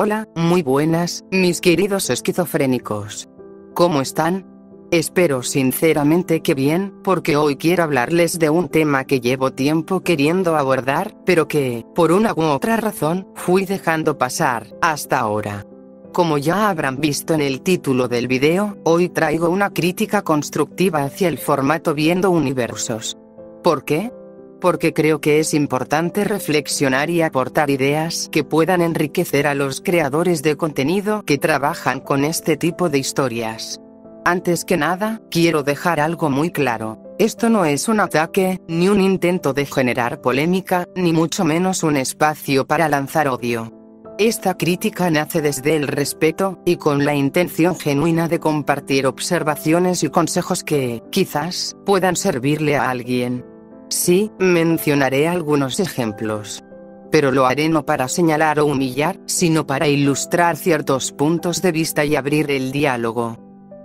Hola, muy buenas, mis queridos esquizofrénicos. ¿Cómo están? Espero sinceramente que bien, porque hoy quiero hablarles de un tema que llevo tiempo queriendo abordar, pero que, por una u otra razón, fui dejando pasar, hasta ahora. Como ya habrán visto en el título del video, hoy traigo una crítica constructiva hacia el formato Viendo Universos. ¿Por qué? Porque creo que es importante reflexionar y aportar ideas que puedan enriquecer a los creadores de contenido que trabajan con este tipo de historias. Antes que nada, quiero dejar algo muy claro. Esto no es un ataque, ni un intento de generar polémica, ni mucho menos un espacio para lanzar odio. Esta crítica nace desde el respeto, y con la intención genuina de compartir observaciones y consejos que, quizás, puedan servirle a alguien. Sí, mencionaré algunos ejemplos. Pero lo haré no para señalar o humillar, sino para ilustrar ciertos puntos de vista y abrir el diálogo.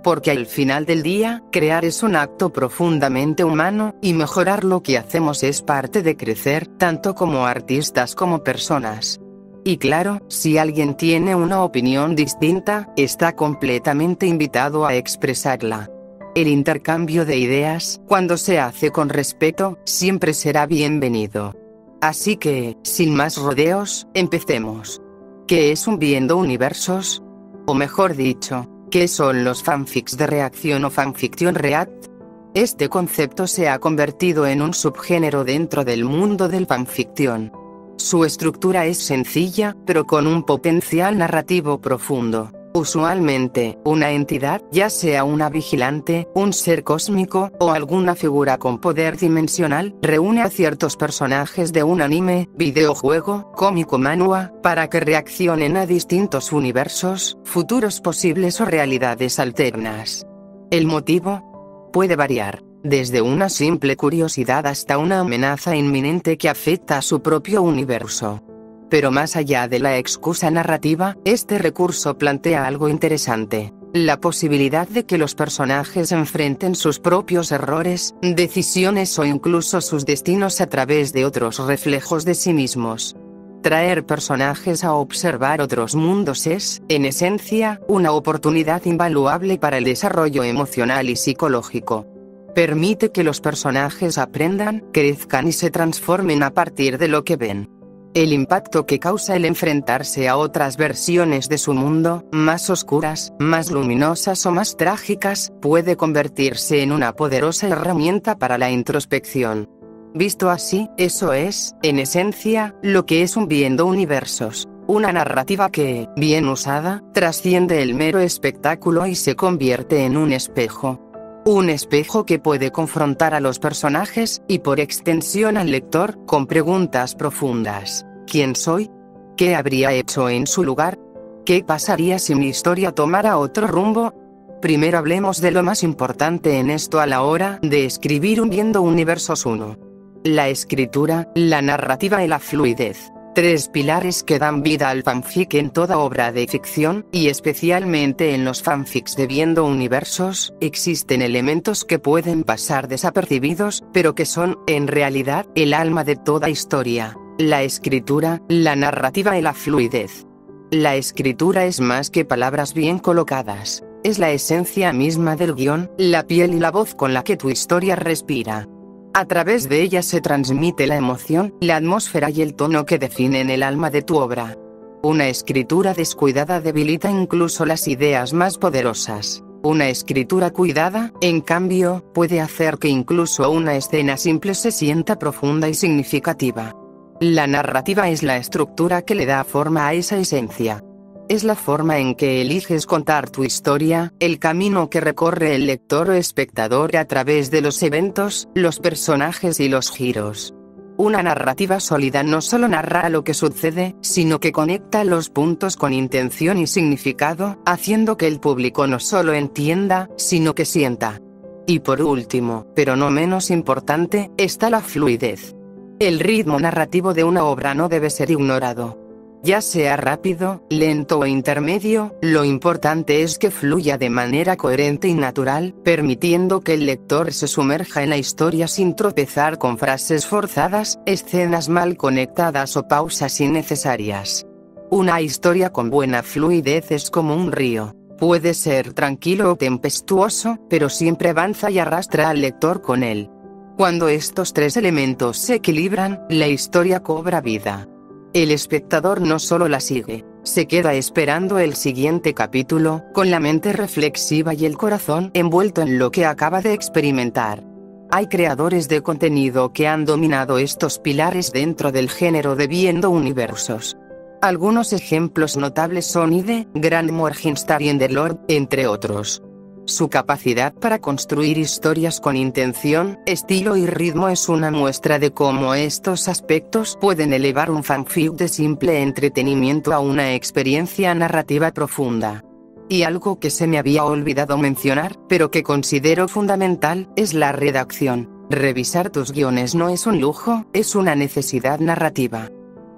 Porque al final del día, crear es un acto profundamente humano, y mejorar lo que hacemos es parte de crecer, tanto como artistas como personas. Y claro, si alguien tiene una opinión distinta, está completamente invitado a expresarla. El intercambio de ideas, cuando se hace con respeto, siempre será bienvenido. Así que, sin más rodeos, empecemos. ¿Qué es un Viendo Universos? O mejor dicho, ¿qué son los fanfics de reacción o fanfiction react? Este concepto se ha convertido en un subgénero dentro del mundo del fanfiction. Su estructura es sencilla, pero con un potencial narrativo profundo. Usualmente, una entidad, ya sea una vigilante, un ser cósmico, o alguna figura con poder dimensional, reúne a ciertos personajes de un anime, videojuego, cómic o manhwa, para que reaccionen a distintos universos, futuros posibles o realidades alternas. El motivo puede variar, desde una simple curiosidad hasta una amenaza inminente que afecta a su propio universo. Pero más allá de la excusa narrativa, este recurso plantea algo interesante: la posibilidad de que los personajes enfrenten sus propios errores, decisiones o incluso sus destinos a través de otros reflejos de sí mismos. Traer personajes a observar otros mundos es, en esencia, una oportunidad invaluable para el desarrollo emocional y psicológico. Permite que los personajes aprendan, crezcan y se transformen a partir de lo que ven. El impacto que causa el enfrentarse a otras versiones de su mundo, más oscuras, más luminosas o más trágicas, puede convertirse en una poderosa herramienta para la introspección. Visto así, eso es, en esencia, lo que es un Viendo Universos. Una narrativa que, bien usada, trasciende el mero espectáculo y se convierte en un espejo. Un espejo que puede confrontar a los personajes, y por extensión al lector, con preguntas profundas. ¿Quién soy? ¿Qué habría hecho en su lugar? ¿Qué pasaría si mi historia tomara otro rumbo? Primero hablemos de lo más importante en esto a la hora de escribir un Viendo Universos 1. La escritura, la narrativa y la fluidez. Tres pilares que dan vida al fanfic en toda obra de ficción, y especialmente en los fanfics de Viendo Universos. Existen elementos que pueden pasar desapercibidos, pero que son, en realidad, el alma de toda historia: la escritura, la narrativa y la fluidez. La escritura es más que palabras bien colocadas. Es la esencia misma del guión, la piel y la voz con la que tu historia respira. A través de ella se transmite la emoción, la atmósfera y el tono que definen el alma de tu obra. Una escritura descuidada debilita incluso las ideas más poderosas. Una escritura cuidada, en cambio, puede hacer que incluso una escena simple se sienta profunda y significativa. La narrativa es la estructura que le da forma a esa esencia. Es la forma en que eliges contar tu historia, el camino que recorre el lector o espectador a través de los eventos, los personajes y los giros. Una narrativa sólida no solo narra lo que sucede, sino que conecta los puntos con intención y significado, haciendo que el público no solo entienda, sino que sienta. Y por último, pero no menos importante, está la fluidez. El ritmo narrativo de una obra no debe ser ignorado. Ya sea rápido, lento o intermedio, lo importante es que fluya de manera coherente y natural, permitiendo que el lector se sumerja en la historia sin tropezar con frases forzadas, escenas mal conectadas o pausas innecesarias. Una historia con buena fluidez es como un río. Puede ser tranquilo o tempestuoso, pero siempre avanza y arrastra al lector con él. Cuando estos tres elementos se equilibran, la historia cobra vida. El espectador no solo la sigue, se queda esperando el siguiente capítulo, con la mente reflexiva y el corazón envuelto en lo que acaba de experimentar. Hay creadores de contenido que han dominado estos pilares dentro del género de viendo universos. Algunos ejemplos notables son IDE, Grant Morgenstern y Enderlord, entre otros. Su capacidad para construir historias con intención, estilo y ritmo es una muestra de cómo estos aspectos pueden elevar un fanfic de simple entretenimiento a una experiencia narrativa profunda. Y algo que se me había olvidado mencionar, pero que considero fundamental, es la redacción. Revisar tus guiones no es un lujo, es una necesidad narrativa.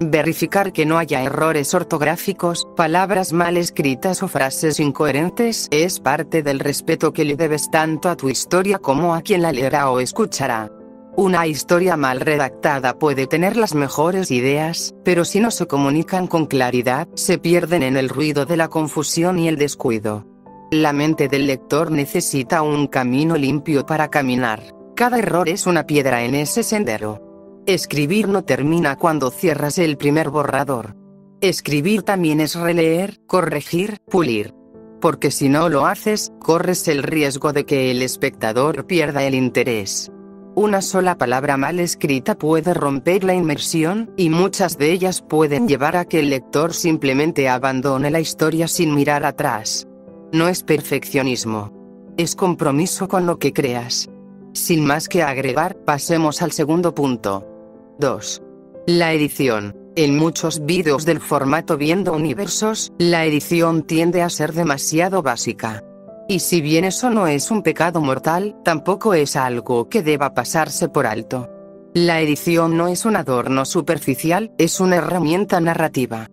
Verificar que no haya errores ortográficos, palabras mal escritas o frases incoherentes es parte del respeto que le debes tanto a tu historia como a quien la leerá o escuchará. Una historia mal redactada puede tener las mejores ideas, pero si no se comunican con claridad, se pierden en el ruido de la confusión y el descuido. La mente del lector necesita un camino limpio para caminar. Cada error es una piedra en ese sendero. Escribir no termina cuando cierras el primer borrador. Escribir también es releer, corregir, pulir. Porque si no lo haces, corres el riesgo de que el espectador pierda el interés. Una sola palabra mal escrita puede romper la inmersión, y muchas de ellas pueden llevar a que el lector simplemente abandone la historia sin mirar atrás. No es perfeccionismo. Es compromiso con lo que creas. Sin más que agregar, pasemos al segundo punto. 2. La edición. En muchos vídeos del formato viendo universos, la edición tiende a ser demasiado básica. Y si bien eso no es un pecado mortal, tampoco es algo que deba pasarse por alto. La edición no es un adorno superficial, es una herramienta narrativa.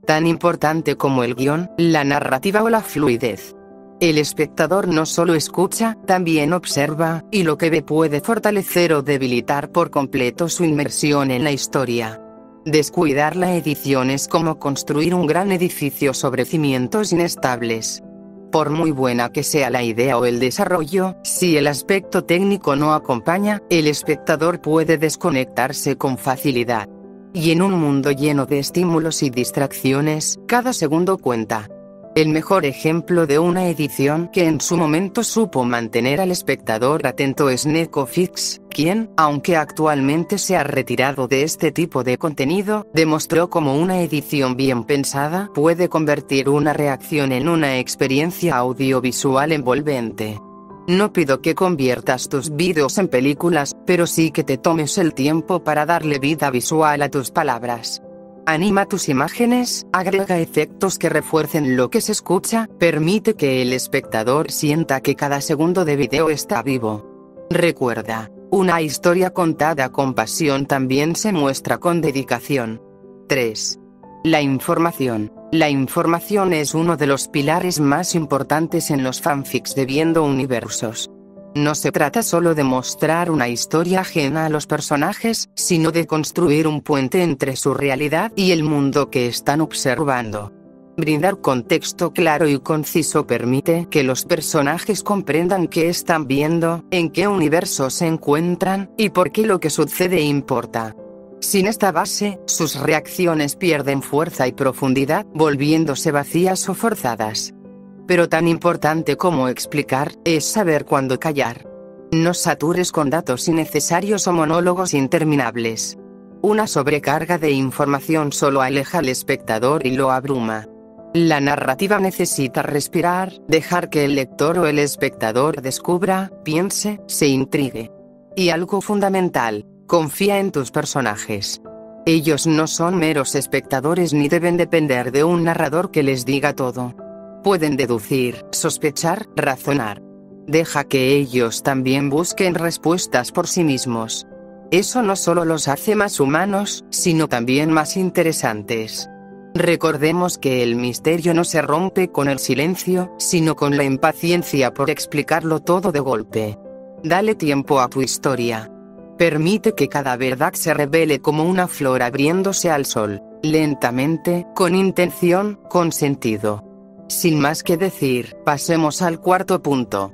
Tan importante como el guión, la narrativa o la fluidez. El espectador no solo escucha, también observa, y lo que ve puede fortalecer o debilitar por completo su inmersión en la historia. Descuidar la edición es como construir un gran edificio sobre cimientos inestables. Por muy buena que sea la idea o el desarrollo, si el aspecto técnico no acompaña, el espectador puede desconectarse con facilidad. Y en un mundo lleno de estímulos y distracciones, cada segundo cuenta. El mejor ejemplo de una edición que en su momento supo mantener al espectador atento es Netflix, quien, aunque actualmente se ha retirado de este tipo de contenido, demostró cómo una edición bien pensada puede convertir una reacción en una experiencia audiovisual envolvente. No pido que conviertas tus vídeos en películas, pero sí que te tomes el tiempo para darle vida visual a tus palabras. Anima tus imágenes, agrega efectos que refuercen lo que se escucha, permite que el espectador sienta que cada segundo de video está vivo. Recuerda, una historia contada con pasión también se muestra con dedicación. 3. La información. La información es uno de los pilares más importantes en los fanfics de viendo universos. No se trata solo de mostrar una historia ajena a los personajes, sino de construir un puente entre su realidad y el mundo que están observando. Brindar contexto claro y conciso permite que los personajes comprendan qué están viendo, en qué universo se encuentran, y por qué lo que sucede importa. Sin esta base, sus reacciones pierden fuerza y profundidad, volviéndose vacías o forzadas. Pero tan importante como explicar, es saber cuándo callar. No satures con datos innecesarios o monólogos interminables. Una sobrecarga de información solo aleja al espectador y lo abruma. La narrativa necesita respirar, dejar que el lector o el espectador descubra, piense, se intrigue. Y algo fundamental, confía en tus personajes. Ellos no son meros espectadores ni deben depender de un narrador que les diga todo. Pueden deducir, sospechar, razonar. Deja que ellos también busquen respuestas por sí mismos. Eso no solo los hace más humanos, sino también más interesantes. Recordemos que el misterio no se rompe con el silencio, sino con la impaciencia por explicarlo todo de golpe. Dale tiempo a tu historia. Permite que cada verdad se revele como una flor abriéndose al sol. Lentamente, con intención, con sentido. Sin más que decir, pasemos al cuarto punto.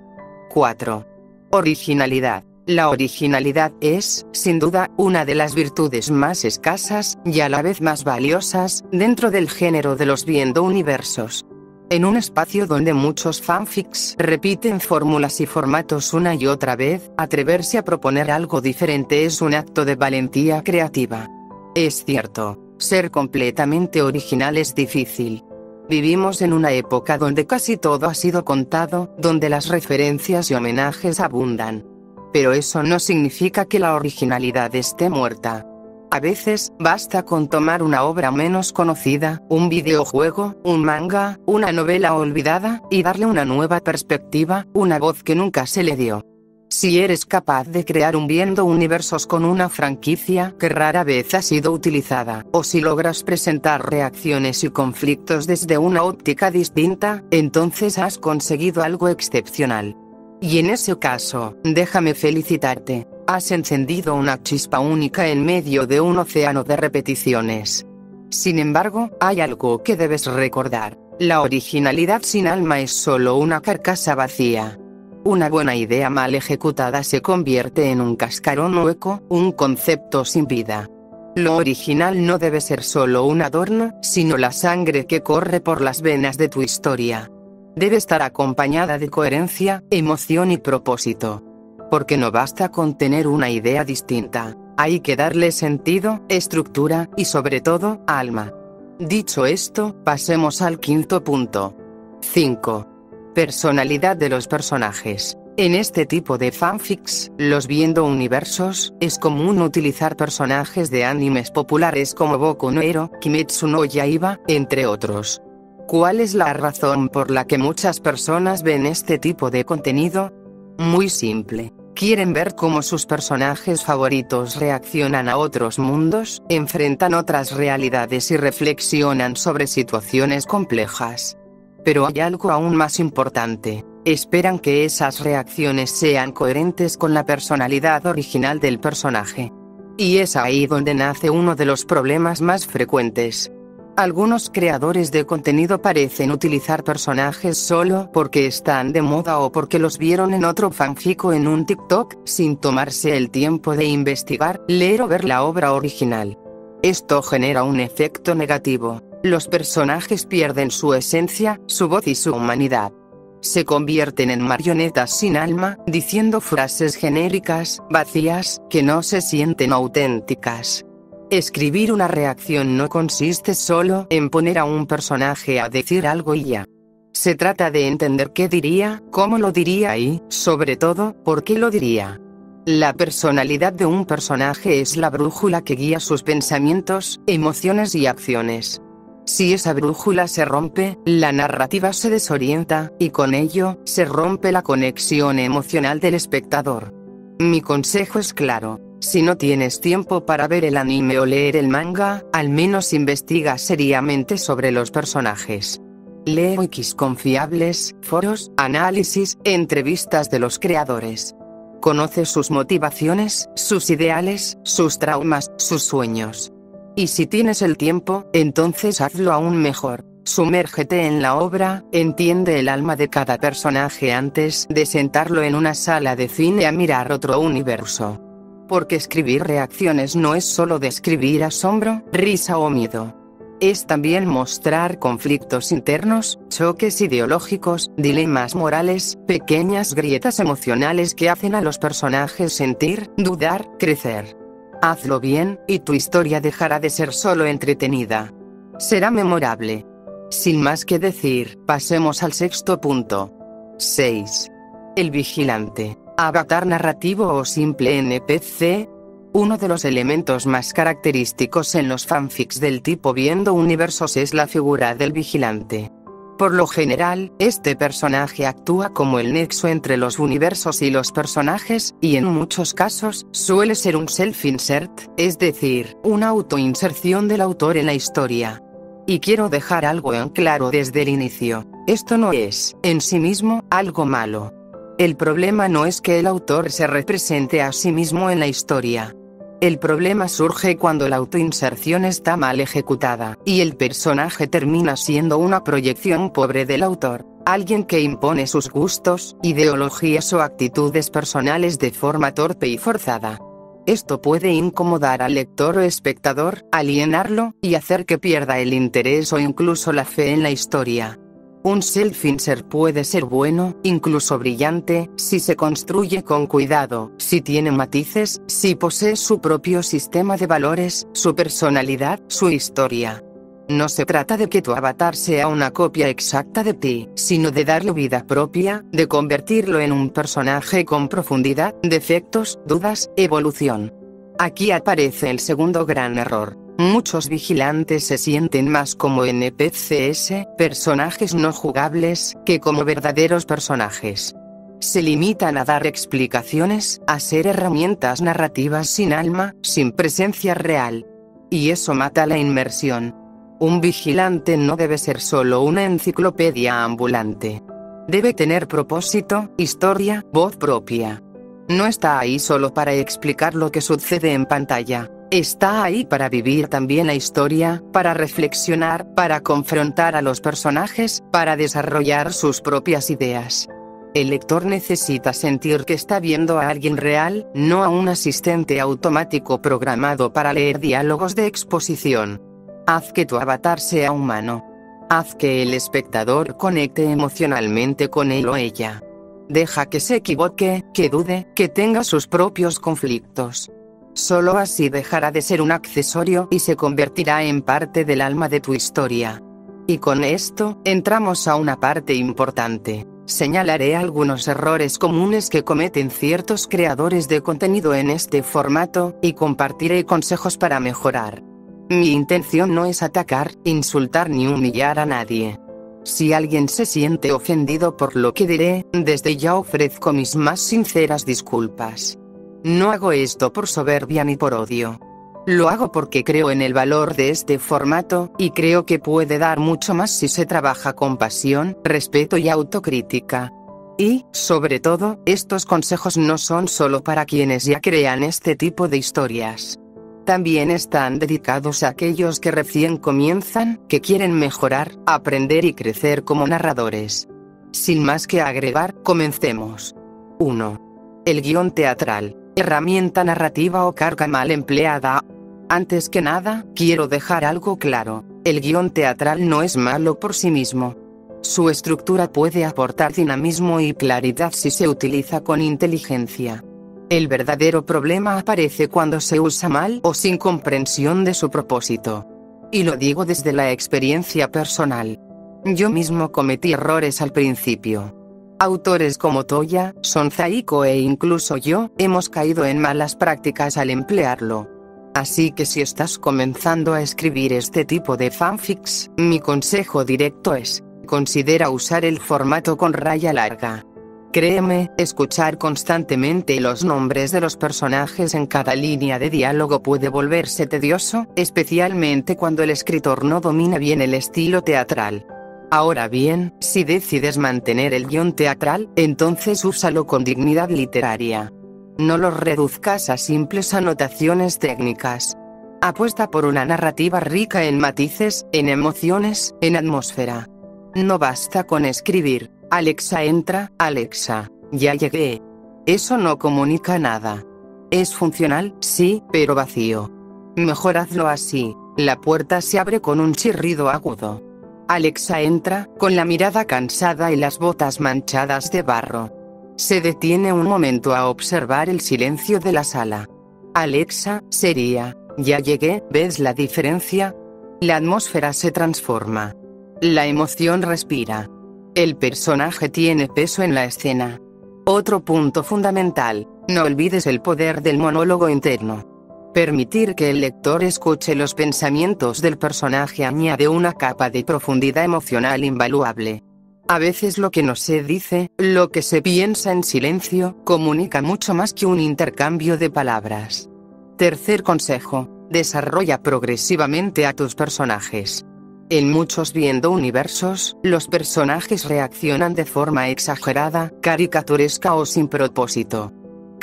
4. Originalidad. La originalidad es, sin duda, una de las virtudes más escasas, y a la vez más valiosas, dentro del género de los viendo universos. En un espacio donde muchos fanfics repiten fórmulas y formatos una y otra vez, atreverse a proponer algo diferente es un acto de valentía creativa. Es cierto, ser completamente original es difícil. Vivimos en una época donde casi todo ha sido contado, donde las referencias y homenajes abundan. Pero eso no significa que la originalidad esté muerta. A veces, basta con tomar una obra menos conocida, un videojuego, un manga, una novela olvidada, y darle una nueva perspectiva, una voz que nunca se le dio. Si eres capaz de crear un viendo universos con una franquicia que rara vez ha sido utilizada, o si logras presentar reacciones y conflictos desde una óptica distinta, entonces has conseguido algo excepcional. Y en ese caso, déjame felicitarte, has encendido una chispa única en medio de un océano de repeticiones. Sin embargo, hay algo que debes recordar: la originalidad sin alma es solo una carcasa vacía. Una buena idea mal ejecutada se convierte en un cascarón hueco, un concepto sin vida. Lo original no debe ser solo un adorno, sino la sangre que corre por las venas de tu historia. Debe estar acompañada de coherencia, emoción y propósito. Porque no basta con tener una idea distinta, hay que darle sentido, estructura, y sobre todo, alma. Dicho esto, pasemos al quinto punto. 5. Personalidad de los personajes. En este tipo de fanfics, los viendo universos, es común utilizar personajes de animes populares como Boku no Hero, Kimetsu no Yaiba, entre otros. ¿Cuál es la razón por la que muchas personas ven este tipo de contenido? Muy simple. Quieren ver cómo sus personajes favoritos reaccionan a otros mundos, enfrentan otras realidades y reflexionan sobre situaciones complejas. Pero hay algo aún más importante: esperan que esas reacciones sean coherentes con la personalidad original del personaje. Y es ahí donde nace uno de los problemas más frecuentes. Algunos creadores de contenido parecen utilizar personajes solo porque están de moda o porque los vieron en otro fanfic o en un TikTok, sin tomarse el tiempo de investigar, leer o ver la obra original. Esto genera un efecto negativo. Los personajes pierden su esencia, su voz y su humanidad. Se convierten en marionetas sin alma, diciendo frases genéricas, vacías, que no se sienten auténticas. Escribir una reacción no consiste solo en poner a un personaje a decir algo y ya. Se trata de entender qué diría, cómo lo diría y, sobre todo, por qué lo diría. La personalidad de un personaje es la brújula que guía sus pensamientos, emociones y acciones. Si esa brújula se rompe, la narrativa se desorienta, y con ello, se rompe la conexión emocional del espectador. Mi consejo es claro: si no tienes tiempo para ver el anime o leer el manga, al menos investiga seriamente sobre los personajes. Lee wikis confiables, foros, análisis, entrevistas de los creadores. Conoce sus motivaciones, sus ideales, sus traumas, sus sueños. Y si tienes el tiempo, entonces hazlo aún mejor. Sumérgete en la obra, entiende el alma de cada personaje antes de sentarlo en una sala de cine a mirar otro universo. Porque escribir reacciones no es solo describir asombro, risa o miedo. Es también mostrar conflictos internos, choques ideológicos, dilemas morales, pequeñas grietas emocionales que hacen a los personajes sentir, dudar, crecer. Hazlo bien, y tu historia dejará de ser solo entretenida. Será memorable. Sin más que decir, pasemos al sexto punto. 6. El vigilante. Avatar narrativo o simple NPC. Uno de los elementos más característicos en los fanfics del tipo viendo universos es la figura del vigilante. Por lo general, este personaje actúa como el nexo entre los universos y los personajes, y en muchos casos, suele ser un self-insert, es decir, una autoinserción del autor en la historia. Y quiero dejar algo en claro desde el inicio: esto no es, en sí mismo, algo malo. El problema no es que el autor se represente a sí mismo en la historia. El problema surge cuando la autoinserción está mal ejecutada, y el personaje termina siendo una proyección pobre del autor, alguien que impone sus gustos, ideologías o actitudes personales de forma torpe y forzada. Esto puede incomodar al lector o espectador, alienarlo, y hacer que pierda el interés o incluso la fe en la historia. Un self-insert puede ser bueno, incluso brillante, si se construye con cuidado, si tiene matices, si posee su propio sistema de valores, su personalidad, su historia. No se trata de que tu avatar sea una copia exacta de ti, sino de darle vida propia, de convertirlo en un personaje con profundidad, defectos, dudas, evolución. Aquí aparece el segundo gran error. Muchos vigilantes se sienten más como NPCs, personajes no jugables, que como verdaderos personajes. Se limitan a dar explicaciones, a ser herramientas narrativas sin alma, sin presencia real. Y eso mata la inmersión. Un vigilante no debe ser solo una enciclopedia ambulante. Debe tener propósito, historia, voz propia. No está ahí solo para explicar lo que sucede en pantalla. Está ahí para vivir también la historia, para reflexionar, para confrontar a los personajes, para desarrollar sus propias ideas. El lector necesita sentir que está viendo a alguien real, no a un asistente automático programado para leer diálogos de exposición. Haz que tu avatar sea humano. Haz que el espectador conecte emocionalmente con él o ella. Deja que se equivoque, que dude, que tenga sus propios conflictos. Solo así dejará de ser un accesorio y se convertirá en parte del alma de tu historia. Y con esto, entramos a una parte importante. Señalaré algunos errores comunes que cometen ciertos creadores de contenido en este formato, y compartiré consejos para mejorar. Mi intención no es atacar, insultar ni humillar a nadie. Si alguien se siente ofendido por lo que diré, desde ya ofrezco mis más sinceras disculpas. No hago esto por soberbia ni por odio. Lo hago porque creo en el valor de este formato, y creo que puede dar mucho más si se trabaja con pasión, respeto y autocrítica. Y, sobre todo, estos consejos no son solo para quienes ya crean este tipo de historias. También están dedicados a aquellos que recién comienzan, que quieren mejorar, aprender y crecer como narradores. Sin más que agregar, comencemos. 1. El guión teatral. Herramienta narrativa o carga mal empleada. Antes que nada, quiero dejar algo claro. El guión teatral no es malo por sí mismo. Su estructura puede aportar dinamismo y claridad si se utiliza con inteligencia. El verdadero problema aparece cuando se usa mal o sin comprensión de su propósito. Y lo digo desde la experiencia personal. Yo mismo cometí errores al principio. Autores como Toya, Sonzaiko e incluso yo, hemos caído en malas prácticas al emplearlo. Así que si estás comenzando a escribir este tipo de fanfics, mi consejo directo es, considera usar el formato con raya larga. Créeme, escuchar constantemente los nombres de los personajes en cada línea de diálogo puede volverse tedioso, especialmente cuando el escritor no domina bien el estilo teatral. Ahora bien, si decides mantener el guión teatral, entonces úsalo con dignidad literaria. No lo reduzcas a simples anotaciones técnicas. Apuesta por una narrativa rica en matices, en emociones, en atmósfera. No basta con escribir, Alexa entra, Alexa, ya llegué. Eso no comunica nada. Es funcional, sí, pero vacío. Mejor hazlo así, la puerta se abre con un chirrido agudo. Alexa entra, con la mirada cansada y las botas manchadas de barro. Se detiene un momento a observar el silencio de la sala. Alexa, sería, ya llegué, ¿ves la diferencia? La atmósfera se transforma. La emoción respira. El personaje tiene peso en la escena. Otro punto fundamental, no olvides el poder del monólogo interno. Permitir que el lector escuche los pensamientos del personaje añade una capa de profundidad emocional invaluable. A veces lo que no se dice, lo que se piensa en silencio, comunica mucho más que un intercambio de palabras. Tercer consejo, desarrolla progresivamente a tus personajes. En muchos viendo universos, los personajes reaccionan de forma exagerada, caricaturesca o sin propósito.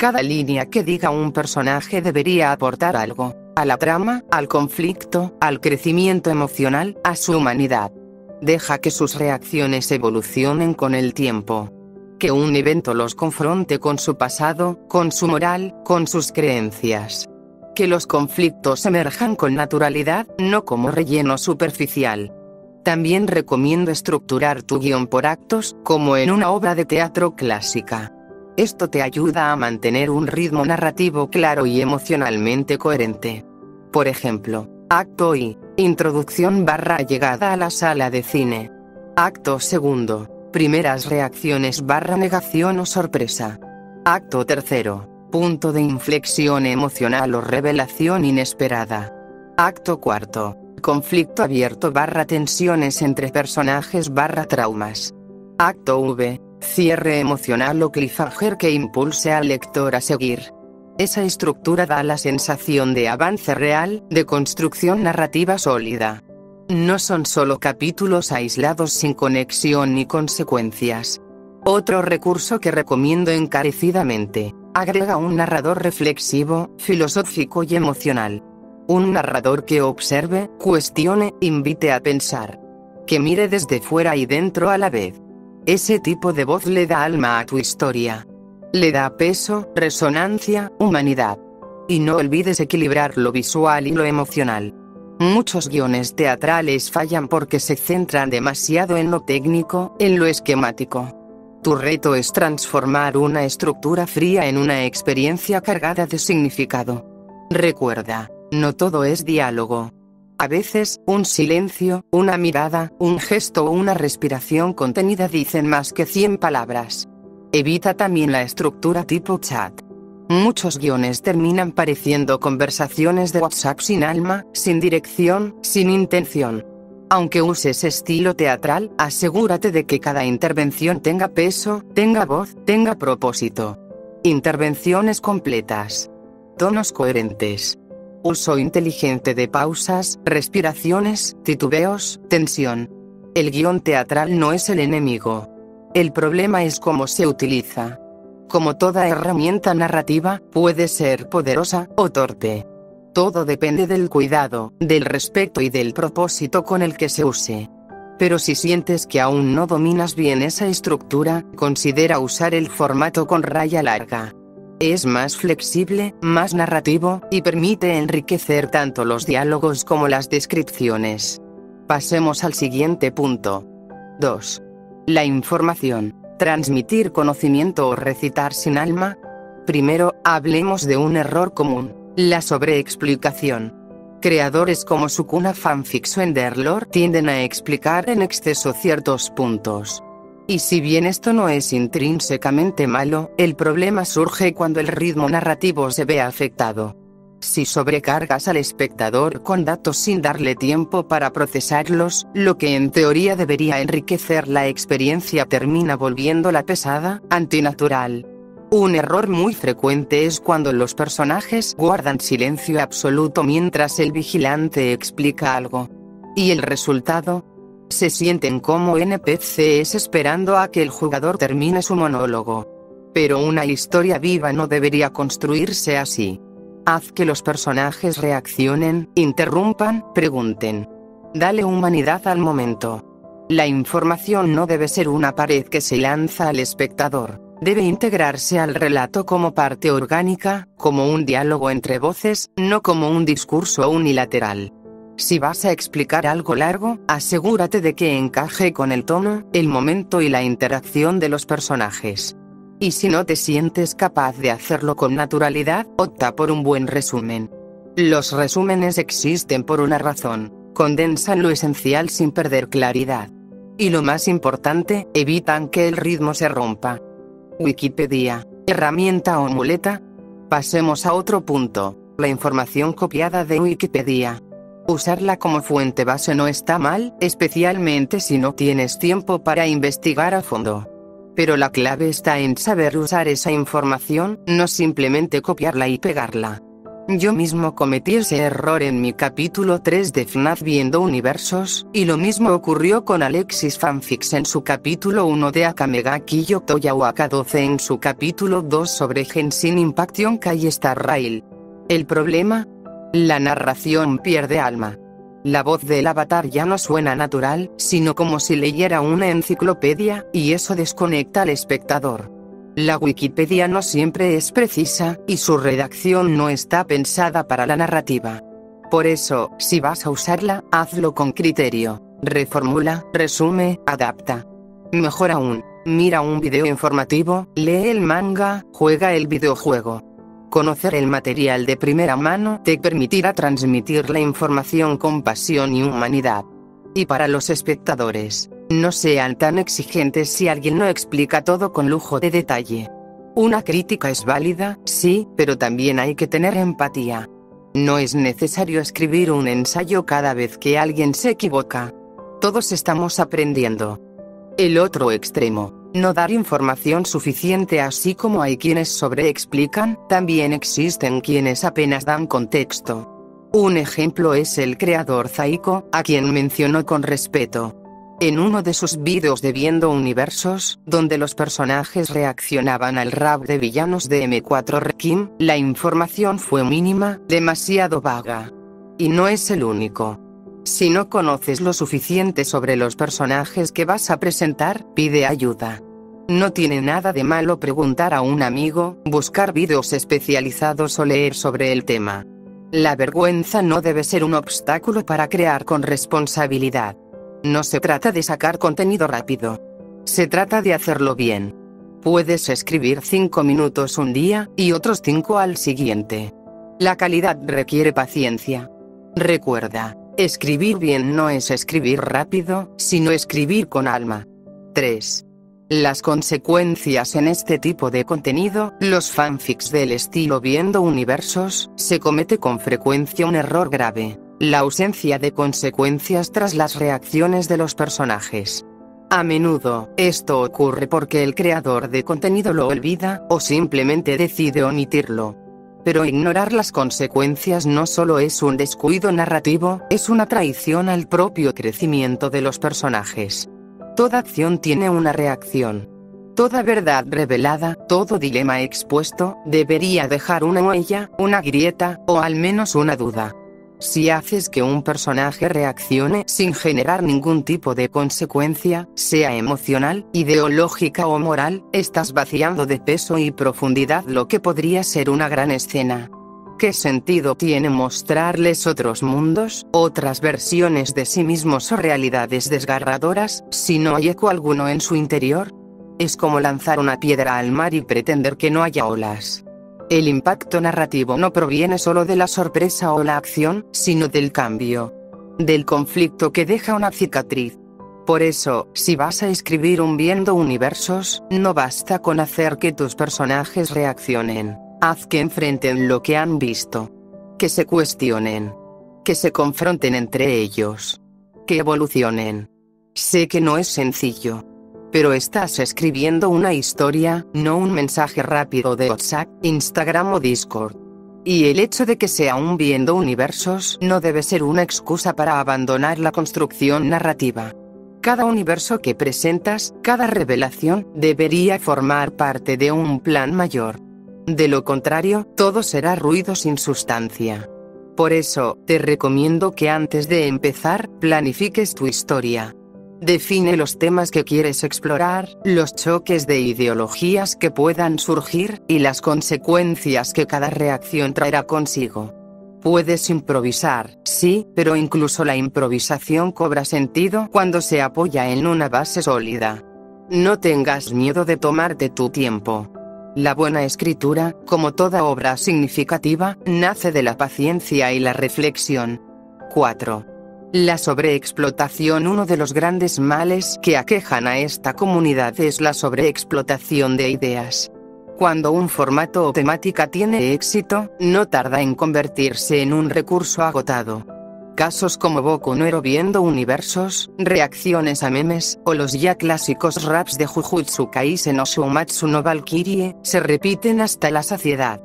Cada línea que diga un personaje debería aportar algo, a la trama, al conflicto, al crecimiento emocional, a su humanidad. Deja que sus reacciones evolucionen con el tiempo. Que un evento los confronte con su pasado, con su moral, con sus creencias. Que los conflictos emerjan con naturalidad, no como relleno superficial. También recomiendo estructurar tu guión por actos, como en una obra de teatro clásica. Esto te ayuda a mantener un ritmo narrativo claro y emocionalmente coherente. Por ejemplo, acto I, introducción / llegada a la sala de cine. Acto segundo, primeras reacciones / negación o sorpresa. Acto tercero, punto de inflexión emocional o revelación inesperada. Acto cuarto, conflicto abierto / tensiones entre personajes / traumas. Acto V, cierre emocional o cliffhanger que impulse al lector a seguir. Esa estructura da la sensación de avance real, de construcción narrativa sólida. No son solo capítulos aislados sin conexión ni consecuencias. Otro recurso que recomiendo encarecidamente: agrega un narrador reflexivo, filosófico y emocional. Un narrador que observe, cuestione, invite a pensar. Que mire desde fuera y dentro a la vez. Ese tipo de voz le da alma a tu historia. Le da peso, resonancia, humanidad. Y no olvides equilibrar lo visual y lo emocional. Muchos guiones teatrales fallan porque se centran demasiado en lo técnico, en lo esquemático. Tu reto es transformar una estructura fría en una experiencia cargada de significado. Recuerda, no todo es diálogo. A veces, un silencio, una mirada, un gesto o una respiración contenida dicen más que 100 palabras. Evita también la estructura tipo chat. Muchos guiones terminan pareciendo conversaciones de WhatsApp sin alma, sin dirección, sin intención. Aunque uses estilo teatral, asegúrate de que cada intervención tenga peso, tenga voz, tenga propósito. Intervenciones completas. Tonos coherentes. Uso inteligente de pausas, respiraciones, titubeos, tensión. El guión teatral no es el enemigo. El problema es cómo se utiliza. Como toda herramienta narrativa, puede ser poderosa o torpe. Todo depende del cuidado, del respeto y del propósito con el que se use. Pero si sientes que aún no dominas bien esa estructura, considera usar el formato con raya larga. Es más flexible, más narrativo, y permite enriquecer tanto los diálogos como las descripciones. Pasemos al siguiente punto. 2. La información. Transmitir conocimiento o recitar sin alma. Primero, hablemos de un error común: la sobreexplicación. Creadores como Sukuna Fanfics o Enderlord tienden a explicar en exceso ciertos puntos. Y si bien esto no es intrínsecamente malo, el problema surge cuando el ritmo narrativo se ve afectado. Si sobrecargas al espectador con datos sin darle tiempo para procesarlos, lo que en teoría debería enriquecer la experiencia termina volviéndola pesada, antinatural. Un error muy frecuente es cuando los personajes guardan silencio absoluto mientras el vigilante explica algo. ¿Y el resultado? Se sienten como NPCs esperando a que el jugador termine su monólogo. Pero una historia viva no debería construirse así. Haz que los personajes reaccionen, interrumpan, pregunten. Dale humanidad al momento. La información no debe ser una pared que se lanza al espectador. Debe integrarse al relato como parte orgánica, como un diálogo entre voces, no como un discurso unilateral. Si vas a explicar algo largo, asegúrate de que encaje con el tono, el momento y la interacción de los personajes. Y si no te sientes capaz de hacerlo con naturalidad, opta por un buen resumen. Los resúmenes existen por una razón: condensan lo esencial sin perder claridad. Y lo más importante, evitan que el ritmo se rompa. Wikipedia, herramienta o muleta. Pasemos a otro punto: la información copiada de Wikipedia. Usarla como fuente base no está mal, especialmente si no tienes tiempo para investigar a fondo. Pero la clave está en saber usar esa información, no simplemente copiarla y pegarla. Yo mismo cometí ese error en mi capítulo 3 de FNAF Viendo Universos, y lo mismo ocurrió con Alexis Fanfics en su capítulo 1 de Akamegaki yo Toyawaka 12 en su capítulo 2 sobre Genshin Impact Yonkai Star Rail. ¿El problema? La narración pierde alma. La voz del avatar ya no suena natural, sino como si leyera una enciclopedia, y eso desconecta al espectador. La Wikipedia no siempre es precisa, y su redacción no está pensada para la narrativa. Por eso, si vas a usarla, hazlo con criterio. Reformula, resume, adapta. Mejor aún, mira un video informativo, lee el manga, juega el videojuego. Conocer el material de primera mano te permitirá transmitir la información con pasión y humanidad. Y para los espectadores, no sean tan exigentes si alguien no explica todo con lujo de detalle. Una crítica es válida, sí, pero también hay que tener empatía. No es necesario escribir un ensayo cada vez que alguien se equivoca. Todos estamos aprendiendo. El otro extremo, no dar información suficiente, así como hay quienes sobreexplican, también existen quienes apenas dan contexto. Un ejemplo es el creador Zaiko, a quien mencionó con respeto. En uno de sus vídeos de Viendo Universos, donde los personajes reaccionaban al rap de villanos de M4 Requiem, la información fue mínima, demasiado vaga. Y no es el único. Si no conoces lo suficiente sobre los personajes que vas a presentar, pide ayuda. No tiene nada de malo preguntar a un amigo, buscar vídeos especializados o leer sobre el tema. La vergüenza no debe ser un obstáculo para crear con responsabilidad. No se trata de sacar contenido rápido. Se trata de hacerlo bien. Puedes escribir 5 minutos un día, y otros 5 al siguiente. La calidad requiere paciencia. Recuerda, escribir bien no es escribir rápido, sino escribir con alma. 3. Las consecuencias en este tipo de contenido, los fanfics del estilo Viendo Universos, se comete con frecuencia un error grave: la ausencia de consecuencias tras las reacciones de los personajes. A menudo, esto ocurre porque el creador de contenido lo olvida, o simplemente decide omitirlo. Pero ignorar las consecuencias no solo es un descuido narrativo, es una traición al propio crecimiento de los personajes. Toda acción tiene una reacción. Toda verdad revelada, todo dilema expuesto, debería dejar una huella, una grieta, o al menos una duda. Si haces que un personaje reaccione sin generar ningún tipo de consecuencia, sea emocional, ideológica o moral, estás vaciando de peso y profundidad lo que podría ser una gran escena. ¿Qué sentido tiene mostrarles otros mundos, otras versiones de sí mismos o realidades desgarradoras, si no hay eco alguno en su interior? Es como lanzar una piedra al mar y pretender que no haya olas. El impacto narrativo no proviene solo de la sorpresa o la acción, sino del cambio. Del conflicto que deja una cicatriz. Por eso, si vas a escribir un Viendo Universos, no basta con hacer que tus personajes reaccionen. Haz que enfrenten lo que han visto. Que se cuestionen. Que se confronten entre ellos. Que evolucionen. Sé que no es sencillo. Pero estás escribiendo una historia, no un mensaje rápido de WhatsApp, Instagram o Discord. Y el hecho de que sea un Viendo Universos no debe ser una excusa para abandonar la construcción narrativa. Cada universo que presentas, cada revelación, debería formar parte de un plan mayor. De lo contrario, todo será ruido sin sustancia. Por eso, te recomiendo que antes de empezar, planifiques tu historia. Define los temas que quieres explorar, los choques de ideologías que puedan surgir, y las consecuencias que cada reacción traerá consigo. Puedes improvisar, sí, pero incluso la improvisación cobra sentido cuando se apoya en una base sólida. No tengas miedo de tomarte tu tiempo. La buena escritura, como toda obra significativa, nace de la paciencia y la reflexión. 4. La sobreexplotación. Uno de los grandes males que aquejan a esta comunidad es la sobreexplotación de ideas. Cuando un formato o temática tiene éxito, no tarda en convertirse en un recurso agotado. Casos como Boku no Hero Viendo Universos, reacciones a memes, o los ya clásicos raps de Jujutsu Kaisen o Shumatsu no Valkyrie, se repiten hasta la saciedad.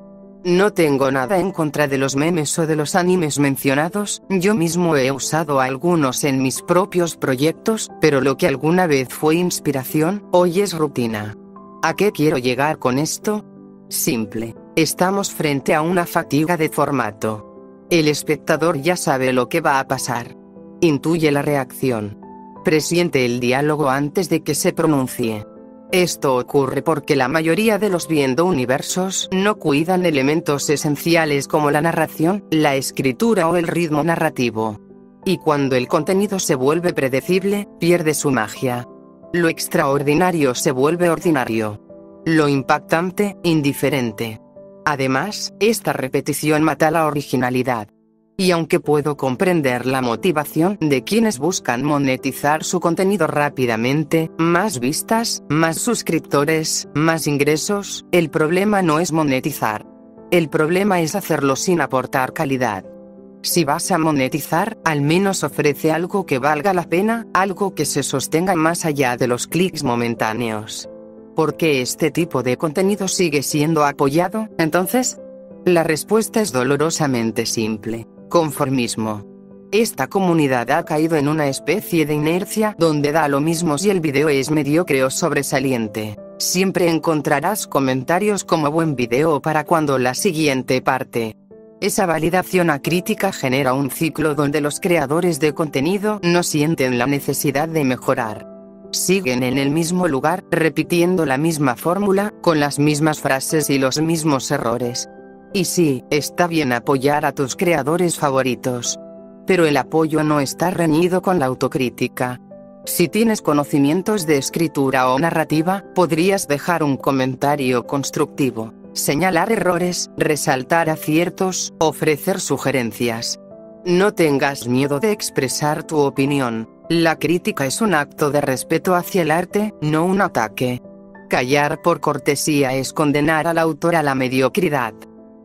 No tengo nada en contra de los memes o de los animes mencionados, yo mismo he usado algunos en mis propios proyectos, pero lo que alguna vez fue inspiración, hoy es rutina. ¿A qué quiero llegar con esto? Simple. Estamos frente a una fatiga de formato. El espectador ya sabe lo que va a pasar. Intuye la reacción. Presiente el diálogo antes de que se pronuncie. Esto ocurre porque la mayoría de los viendo universos no cuidan elementos esenciales como la narración, la escritura o el ritmo narrativo. Y cuando el contenido se vuelve predecible, pierde su magia. Lo extraordinario se vuelve ordinario. Lo impactante, indiferente. Además, esta repetición mata la originalidad. Y aunque puedo comprender la motivación de quienes buscan monetizar su contenido rápidamente, más vistas, más suscriptores, más ingresos, el problema no es monetizar. El problema es hacerlo sin aportar calidad. Si vas a monetizar, al menos ofrece algo que valga la pena, algo que se sostenga más allá de los clics momentáneos. ¿Por qué este tipo de contenido sigue siendo apoyado, entonces? La respuesta es dolorosamente simple. Conformismo. Esta comunidad ha caído en una especie de inercia donde da lo mismo si el video es mediocre o sobresaliente. Siempre encontrarás comentarios como buen video para cuando la siguiente parte. Esa validación acrítica genera un ciclo donde los creadores de contenido no sienten la necesidad de mejorar. Siguen en el mismo lugar, repitiendo la misma fórmula, con las mismas frases y los mismos errores. Y sí, está bien apoyar a tus creadores favoritos. Pero el apoyo no está reñido con la autocrítica. Si tienes conocimientos de escritura o narrativa, podrías dejar un comentario constructivo, señalar errores, resaltar aciertos, ofrecer sugerencias. No tengas miedo de expresar tu opinión. La crítica es un acto de respeto hacia el arte, no un ataque. Callar por cortesía es condenar al autor a la mediocridad.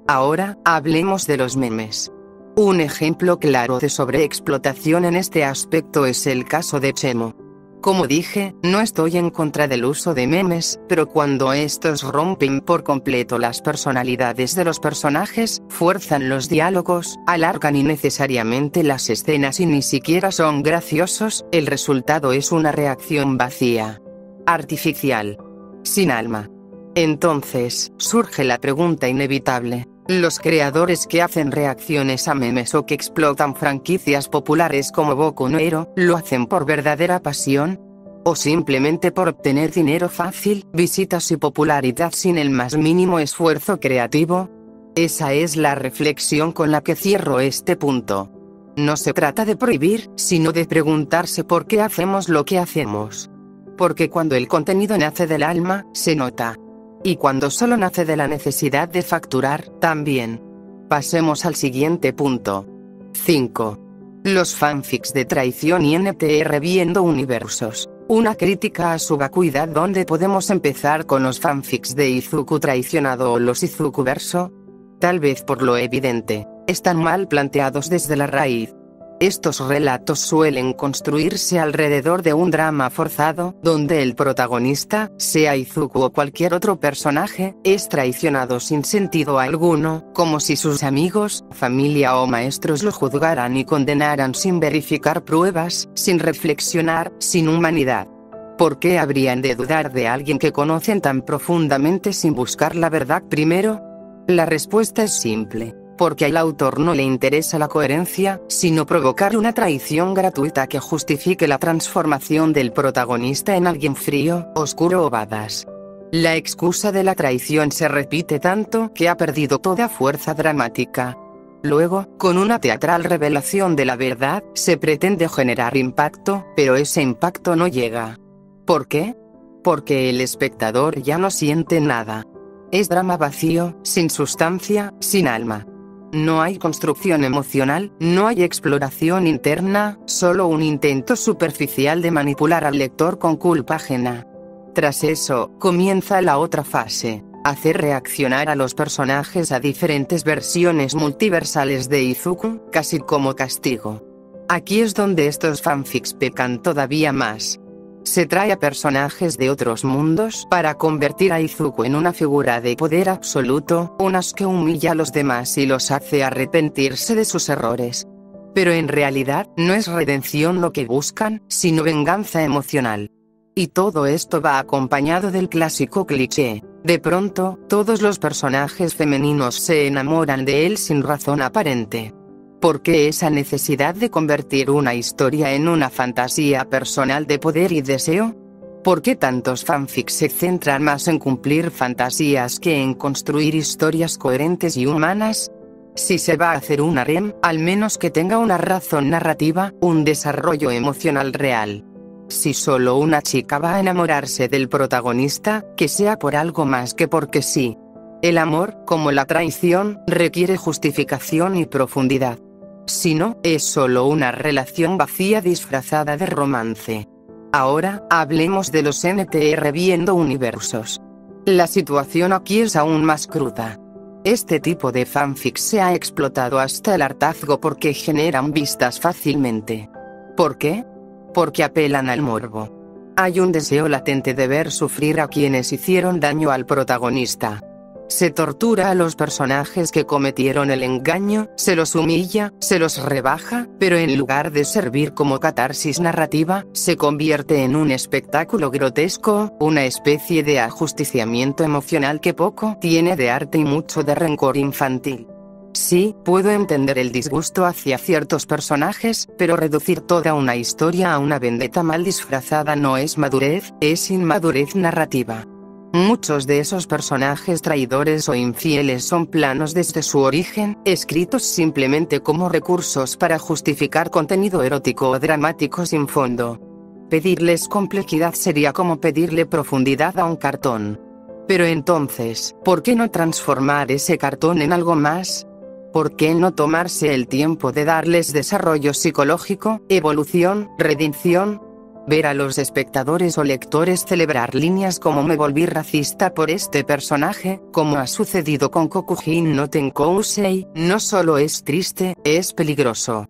Ahora, hablemos de los memes. Un ejemplo claro de sobreexplotación en este aspecto es el caso de Chemo. Como dije, no estoy en contra del uso de memes, pero cuando estos rompen por completo las personalidades de los personajes, fuerzan los diálogos, alargan innecesariamente las escenas y ni siquiera son graciosos, el resultado es una reacción vacía, artificial, sin alma. Entonces, surge la pregunta inevitable. ¿Los creadores que hacen reacciones a memes o que explotan franquicias populares como Boku no Hero, lo hacen por verdadera pasión? ¿O simplemente por obtener dinero fácil, visitas y popularidad sin el más mínimo esfuerzo creativo? Esa es la reflexión con la que cierro este punto. No se trata de prohibir, sino de preguntarse por qué hacemos lo que hacemos. Porque cuando el contenido nace del alma, se nota. Y cuando solo nace de la necesidad de facturar, también. Pasemos al siguiente punto. 5. Los fanfics de traición y NTR viendo universos. Una crítica a su vacuidad. ¿Dónde podemos empezar con los fanfics de Izuku traicionado o los Izuku verso? Tal vez por lo evidente, están mal planteados desde la raíz. Estos relatos suelen construirse alrededor de un drama forzado, donde el protagonista, sea Izuku o cualquier otro personaje, es traicionado sin sentido alguno, como si sus amigos, familia o maestros lo juzgaran y condenaran sin verificar pruebas, sin reflexionar, sin humanidad. ¿Por qué habrían de dudar de alguien que conocen tan profundamente sin buscar la verdad primero? La respuesta es simple. Porque al autor no le interesa la coherencia, sino provocar una traición gratuita que justifique la transformación del protagonista en alguien frío, oscuro o badass. La excusa de la traición se repite tanto que ha perdido toda fuerza dramática. Luego, con una teatral revelación de la verdad, se pretende generar impacto, pero ese impacto no llega. ¿Por qué? Porque el espectador ya no siente nada. Es drama vacío, sin sustancia, sin alma. No hay construcción emocional, no hay exploración interna, solo un intento superficial de manipular al lector con culpa ajena. Tras eso, comienza la otra fase, hacer reaccionar a los personajes a diferentes versiones multiversales de Izuku, casi como castigo. Aquí es donde estos fanfics pecan todavía más. Se trae a personajes de otros mundos para convertir a Izuku en una figura de poder absoluto, unas que humilla a los demás y los hace arrepentirse de sus errores. Pero en realidad, no es redención lo que buscan, sino venganza emocional. Y todo esto va acompañado del clásico cliché. De pronto, todos los personajes femeninos se enamoran de él sin razón aparente. ¿Por qué esa necesidad de convertir una historia en una fantasía personal de poder y deseo? ¿Por qué tantos fanfics se centran más en cumplir fantasías que en construir historias coherentes y humanas? Si se va a hacer un harem, al menos que tenga una razón narrativa, un desarrollo emocional real. Si solo una chica va a enamorarse del protagonista, que sea por algo más que porque sí. El amor, como la traición, requiere justificación y profundidad. Si no, es solo una relación vacía disfrazada de romance. Ahora, hablemos de los NTR viendo universos. La situación aquí es aún más cruda. Este tipo de fanfics se ha explotado hasta el hartazgo porque generan vistas fácilmente. ¿Por qué? Porque apelan al morbo. Hay un deseo latente de ver sufrir a quienes hicieron daño al protagonista. Se tortura a los personajes que cometieron el engaño, se los humilla, se los rebaja, pero en lugar de servir como catarsis narrativa, se convierte en un espectáculo grotesco, una especie de ajusticiamiento emocional que poco tiene de arte y mucho de rencor infantil. Sí, puedo entender el disgusto hacia ciertos personajes, pero reducir toda una historia a una vendetta mal disfrazada no es madurez, es inmadurez narrativa. Muchos de esos personajes traidores o infieles son planos desde su origen, escritos simplemente como recursos para justificar contenido erótico o dramático sin fondo. Pedirles complejidad sería como pedirle profundidad a un cartón. Pero entonces, ¿por qué no transformar ese cartón en algo más? ¿Por qué no tomarse el tiempo de darles desarrollo psicológico, evolución, redención? Ver a los espectadores o lectores celebrar líneas como "me volví racista por este personaje", como ha sucedido con Kokujin no Tenkousei, no solo es triste, es peligroso.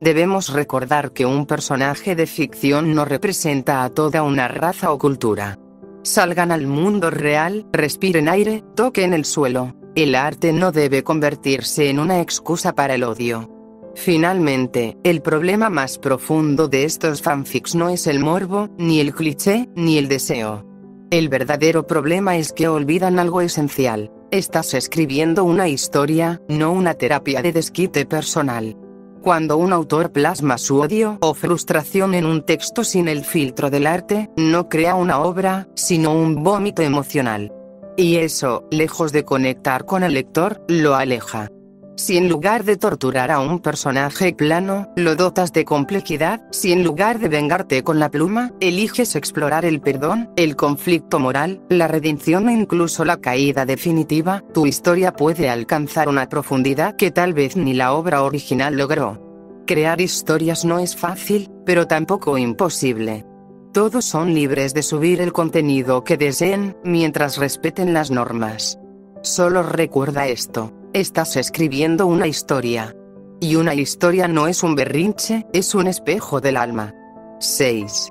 Debemos recordar que un personaje de ficción no representa a toda una raza o cultura. Salgan al mundo real, respiren aire, toquen el suelo. El arte no debe convertirse en una excusa para el odio. Finalmente, el problema más profundo de estos fanfics no es el morbo, ni el cliché, ni el deseo. El verdadero problema es que olvidan algo esencial. Estás escribiendo una historia, no una terapia de desquite personal. Cuando un autor plasma su odio o frustración en un texto sin el filtro del arte, no crea una obra, sino un vómito emocional. Y eso, lejos de conectar con el lector, lo aleja. Si en lugar de torturar a un personaje plano, lo dotas de complejidad, si en lugar de vengarte con la pluma, eliges explorar el perdón, el conflicto moral, la redención e incluso la caída definitiva, tu historia puede alcanzar una profundidad que tal vez ni la obra original logró. Crear historias no es fácil, pero tampoco imposible. Todos son libres de subir el contenido que deseen, mientras respeten las normas. Solo recuerda esto. Estás escribiendo una historia. Y una historia no es un berrinche, es un espejo del alma. 6.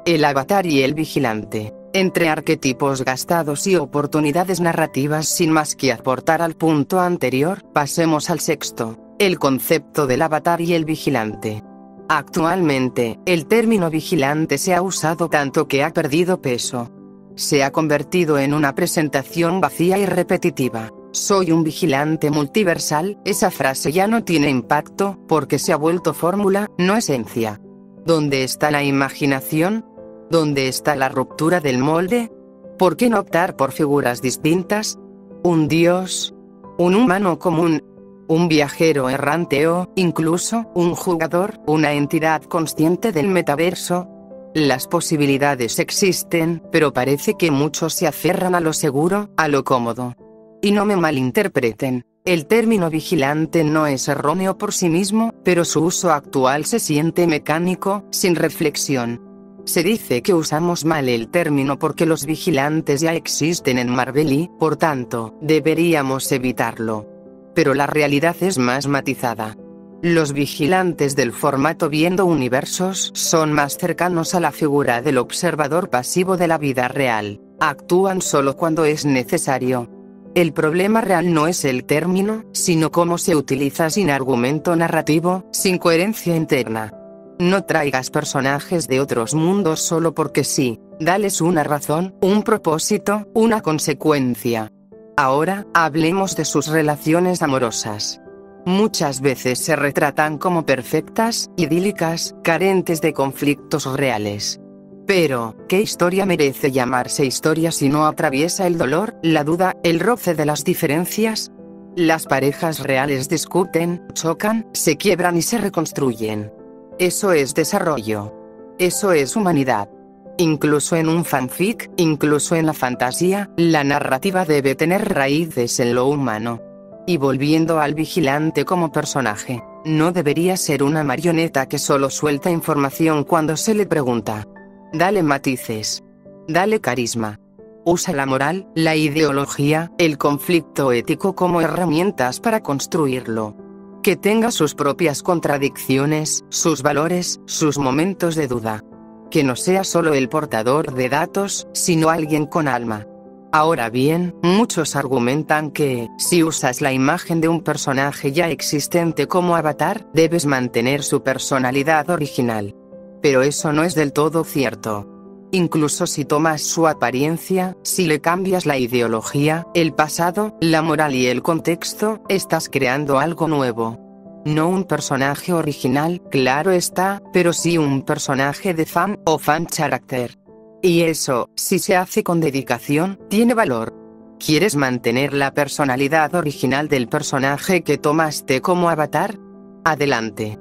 El avatar y el vigilante. Entre arquetipos gastados y oportunidades narrativas sin más que aportar al punto anterior, pasemos al sexto, el concepto del avatar y el vigilante. Actualmente, el término vigilante se ha usado tanto que ha perdido peso. Se ha convertido en una presentación vacía y repetitiva. Soy un vigilante multiversal, esa frase ya no tiene impacto, porque se ha vuelto fórmula, no esencia. ¿Dónde está la imaginación? ¿Dónde está la ruptura del molde? ¿Por qué no optar por figuras distintas? ¿Un dios? ¿Un humano común? ¿Un viajero errante o, incluso, un jugador, una entidad consciente del metaverso? Las posibilidades existen, pero parece que muchos se aferran a lo seguro, a lo cómodo. Y no me malinterpreten, el término vigilante no es erróneo por sí mismo, pero su uso actual se siente mecánico, sin reflexión. Se dice que usamos mal el término porque los vigilantes ya existen en Marvel y, por tanto, deberíamos evitarlo. Pero la realidad es más matizada. Los vigilantes del formato Viendo Universos son más cercanos a la figura del observador pasivo de la vida real. Actúan solo cuando es necesario. El problema real no es el término, sino cómo se utiliza sin argumento narrativo, sin coherencia interna. No traigas personajes de otros mundos solo porque sí. Dales una razón, un propósito, una consecuencia. Ahora, hablemos de sus relaciones amorosas. Muchas veces se retratan como perfectas, idílicas, carentes de conflictos reales. Pero, ¿qué historia merece llamarse historia si no atraviesa el dolor, la duda, el roce de las diferencias? Las parejas reales discuten, chocan, se quiebran y se reconstruyen. Eso es desarrollo. Eso es humanidad. Incluso en un fanfic, incluso en la fantasía, la narrativa debe tener raíces en lo humano. Y volviendo al vigilante como personaje, no debería ser una marioneta que solo suelta información cuando se le pregunta. Dale matices. Dale carisma. Usa la moral, la ideología, el conflicto ético como herramientas para construirlo. Que tenga sus propias contradicciones, sus valores, sus momentos de duda. Que no sea solo el portador de datos, sino alguien con alma. Ahora bien, muchos argumentan que, si usas la imagen de un personaje ya existente como avatar, debes mantener su personalidad original. Pero eso no es del todo cierto. Incluso si tomas su apariencia, si le cambias la ideología, el pasado, la moral y el contexto, estás creando algo nuevo. No un personaje original, claro está, pero sí un personaje de fan o fan character. Y eso, si se hace con dedicación, tiene valor. ¿Quieres mantener la personalidad original del personaje que tomaste como avatar? Adelante.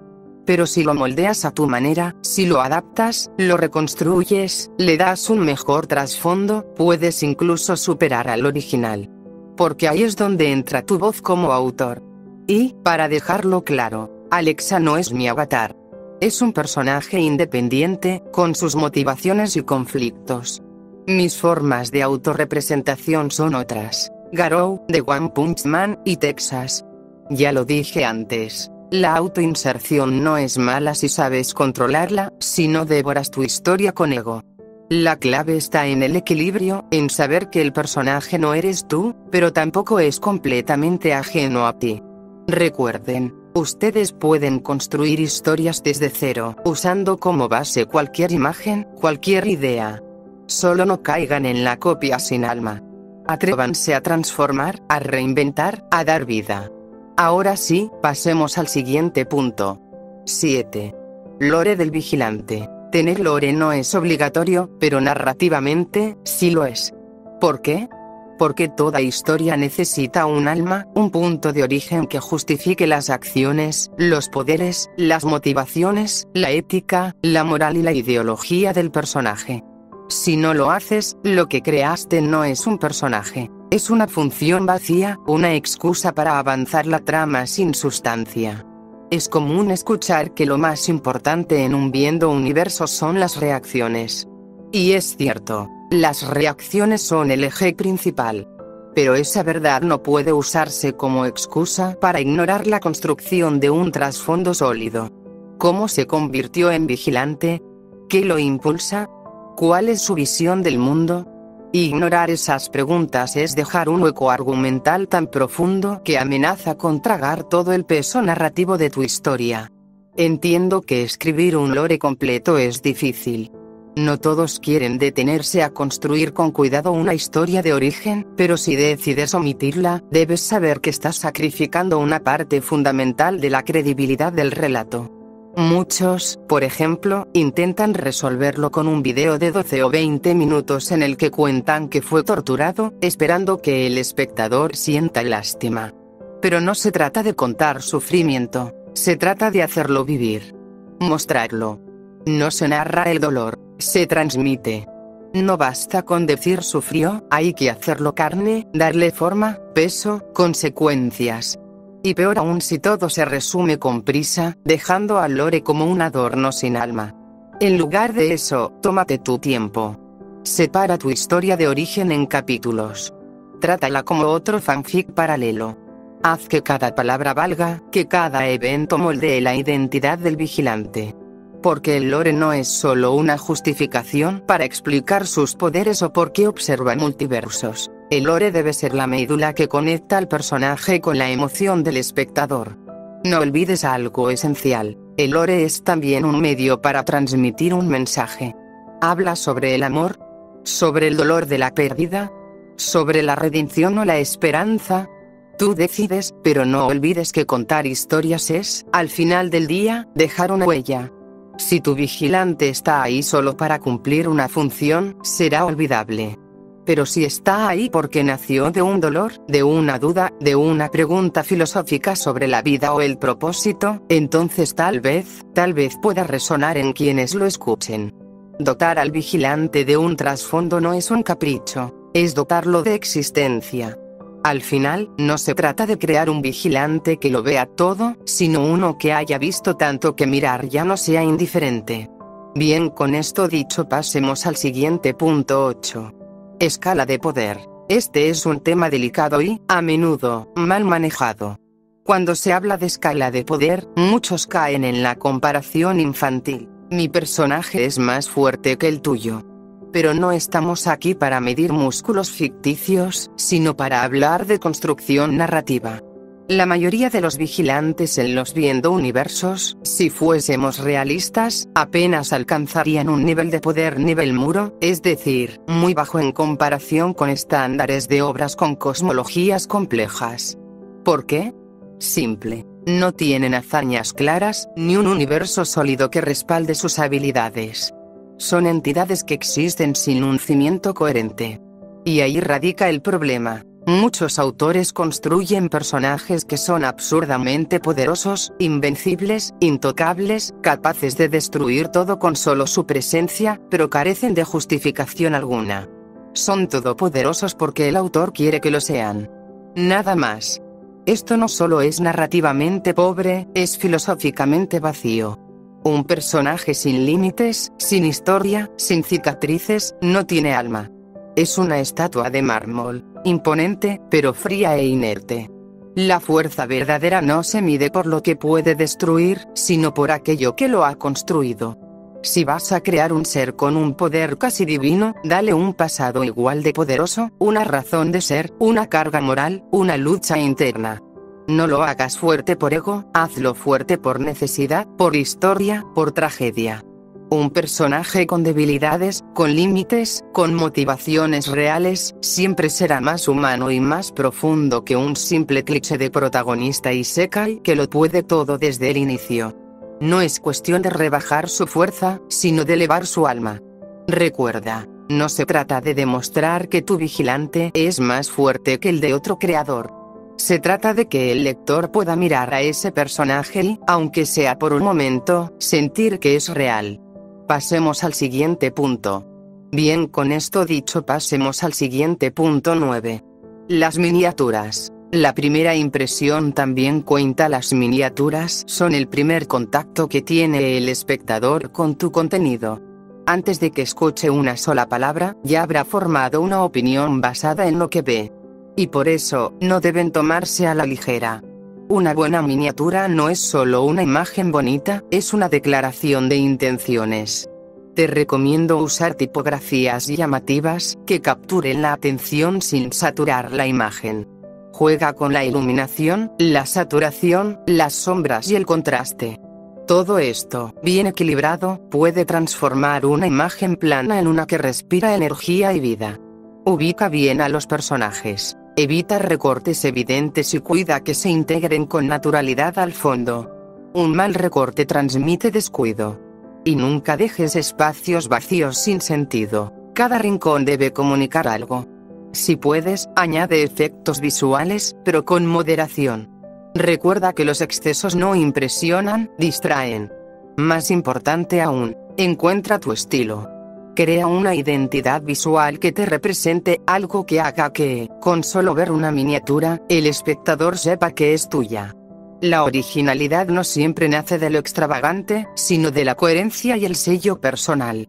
Pero si lo moldeas a tu manera, si lo adaptas, lo reconstruyes, le das un mejor trasfondo, puedes incluso superar al original. Porque ahí es donde entra tu voz como autor. Y, para dejarlo claro, Alexa no es mi avatar. Es un personaje independiente, con sus motivaciones y conflictos. Mis formas de autorrepresentación son otras. Garou, The One Punch Man, y Texas. Ya lo dije antes. La autoinserción no es mala si sabes controlarla, si no devoras tu historia con ego. La clave está en el equilibrio, en saber que el personaje no eres tú, pero tampoco es completamente ajeno a ti. Recuerden, ustedes pueden construir historias desde cero, usando como base cualquier imagen, cualquier idea. Solo no caigan en la copia sin alma. Atrévanse a transformar, a reinventar, a dar vida. Ahora sí, pasemos al siguiente punto. 7. Lore del vigilante. Tener lore no es obligatorio, pero narrativamente, sí lo es. ¿Por qué? Porque toda historia necesita un alma, un punto de origen que justifique las acciones, los poderes, las motivaciones, la ética, la moral y la ideología del personaje. Si no lo haces, lo que creaste no es un personaje. Es una función vacía, una excusa para avanzar la trama sin sustancia. Es común escuchar que lo más importante en un Viendo Universos son las reacciones. Y es cierto, las reacciones son el eje principal. Pero esa verdad no puede usarse como excusa para ignorar la construcción de un trasfondo sólido. ¿Cómo se convirtió en vigilante? ¿Qué lo impulsa? ¿Cuál es su visión del mundo? Ignorar esas preguntas es dejar un hueco argumental tan profundo que amenaza con tragar todo el peso narrativo de tu historia. Entiendo que escribir un lore completo es difícil. No todos quieren detenerse a construir con cuidado una historia de origen, pero si decides omitirla, debes saber que estás sacrificando una parte fundamental de la credibilidad del relato. Muchos, por ejemplo, intentan resolverlo con un video de 12 o 20 minutos en el que cuentan que fue torturado, esperando que el espectador sienta lástima. Pero no se trata de contar sufrimiento, se trata de hacerlo vivir. Mostrarlo. No se narra el dolor, se transmite. No basta con decir sufrió, hay que hacerlo carne, darle forma, peso, consecuencias. Y peor aún si todo se resume con prisa, dejando al lore como un adorno sin alma. En lugar de eso, tómate tu tiempo. Separa tu historia de origen en capítulos. Trátala como otro fanfic paralelo. Haz que cada palabra valga, que cada evento moldee la identidad del vigilante. Porque el lore no es solo una justificación para explicar sus poderes o por qué observa multiversos. El lore debe ser la médula que conecta al personaje con la emoción del espectador. No olvides algo esencial: el lore es también un medio para transmitir un mensaje. Habla sobre el amor, sobre el dolor de la pérdida, sobre la redención o la esperanza. Tú decides, pero no olvides que contar historias es, al final del día, dejar una huella. Si tu vigilante está ahí solo para cumplir una función, será olvidable. Pero si está ahí porque nació de un dolor, de una duda, de una pregunta filosófica sobre la vida o el propósito, entonces tal vez pueda resonar en quienes lo escuchen. Dotar al vigilante de un trasfondo no es un capricho, es dotarlo de existencia. Al final, no se trata de crear un vigilante que lo vea todo, sino uno que haya visto tanto que mirar ya no sea indiferente. Bien, con esto dicho, pasemos al siguiente punto 8. Escala de poder. Este es un tema delicado y, a menudo, mal manejado. Cuando se habla de escala de poder, muchos caen en la comparación infantil. Mi personaje es más fuerte que el tuyo. Pero no estamos aquí para medir músculos ficticios, sino para hablar de construcción narrativa. La mayoría de los vigilantes en los Viendo Universos, si fuésemos realistas, apenas alcanzarían un nivel de poder nivel muro, es decir, muy bajo en comparación con estándares de obras con cosmologías complejas. ¿Por qué? Simple. No tienen hazañas claras, ni un universo sólido que respalde sus habilidades. Son entidades que existen sin un cimiento coherente. Y ahí radica el problema. Muchos autores construyen personajes que son absurdamente poderosos, invencibles, intocables, capaces de destruir todo con solo su presencia, pero carecen de justificación alguna. Son todopoderosos porque el autor quiere que lo sean. Nada más. Esto no solo es narrativamente pobre, es filosóficamente vacío. Un personaje sin límites, sin historia, sin cicatrices, no tiene alma. Es una estatua de mármol, imponente, pero fría e inerte. La fuerza verdadera no se mide por lo que puede destruir, sino por aquello que lo ha construido. Si vas a crear un ser con un poder casi divino, dale un pasado igual de poderoso, una razón de ser, una carga moral, una lucha interna. No lo hagas fuerte por ego, hazlo fuerte por necesidad, por historia, por tragedia. Un personaje con debilidades, con límites, con motivaciones reales, siempre será más humano y más profundo que un simple cliché de protagonista isekai que lo puede todo desde el inicio. No es cuestión de rebajar su fuerza, sino de elevar su alma. Recuerda, no se trata de demostrar que tu vigilante es más fuerte que el de otro creador. Se trata de que el lector pueda mirar a ese personaje y, aunque sea por un momento, sentir que es real. Pasemos al siguiente punto. Bien, con esto dicho, pasemos al siguiente punto 9. Las miniaturas. La primera impresión también cuenta. Las miniaturas son el primer contacto que tiene el espectador con tu contenido. Antes de que escuche una sola palabra, ya habrá formado una opinión basada en lo que ve. Y por eso, no deben tomarse a la ligera. Una buena miniatura no es solo una imagen bonita, es una declaración de intenciones. Te recomiendo usar tipografías llamativas, que capturen la atención sin saturar la imagen. Juega con la iluminación, la saturación, las sombras y el contraste. Todo esto, bien equilibrado, puede transformar una imagen plana en una que respira energía y vida. Ubica bien a los personajes. Evita recortes evidentes y cuida que se integren con naturalidad al fondo. Un mal recorte transmite descuido. Y nunca dejes espacios vacíos sin sentido. Cada rincón debe comunicar algo. Si puedes, añade efectos visuales, pero con moderación. Recuerda que los excesos no impresionan, distraen. Más importante aún, encuentra tu estilo. Crea una identidad visual que te represente, algo que haga que, con solo ver una miniatura, el espectador sepa que es tuya. La originalidad no siempre nace de lo extravagante, sino de la coherencia y el sello personal.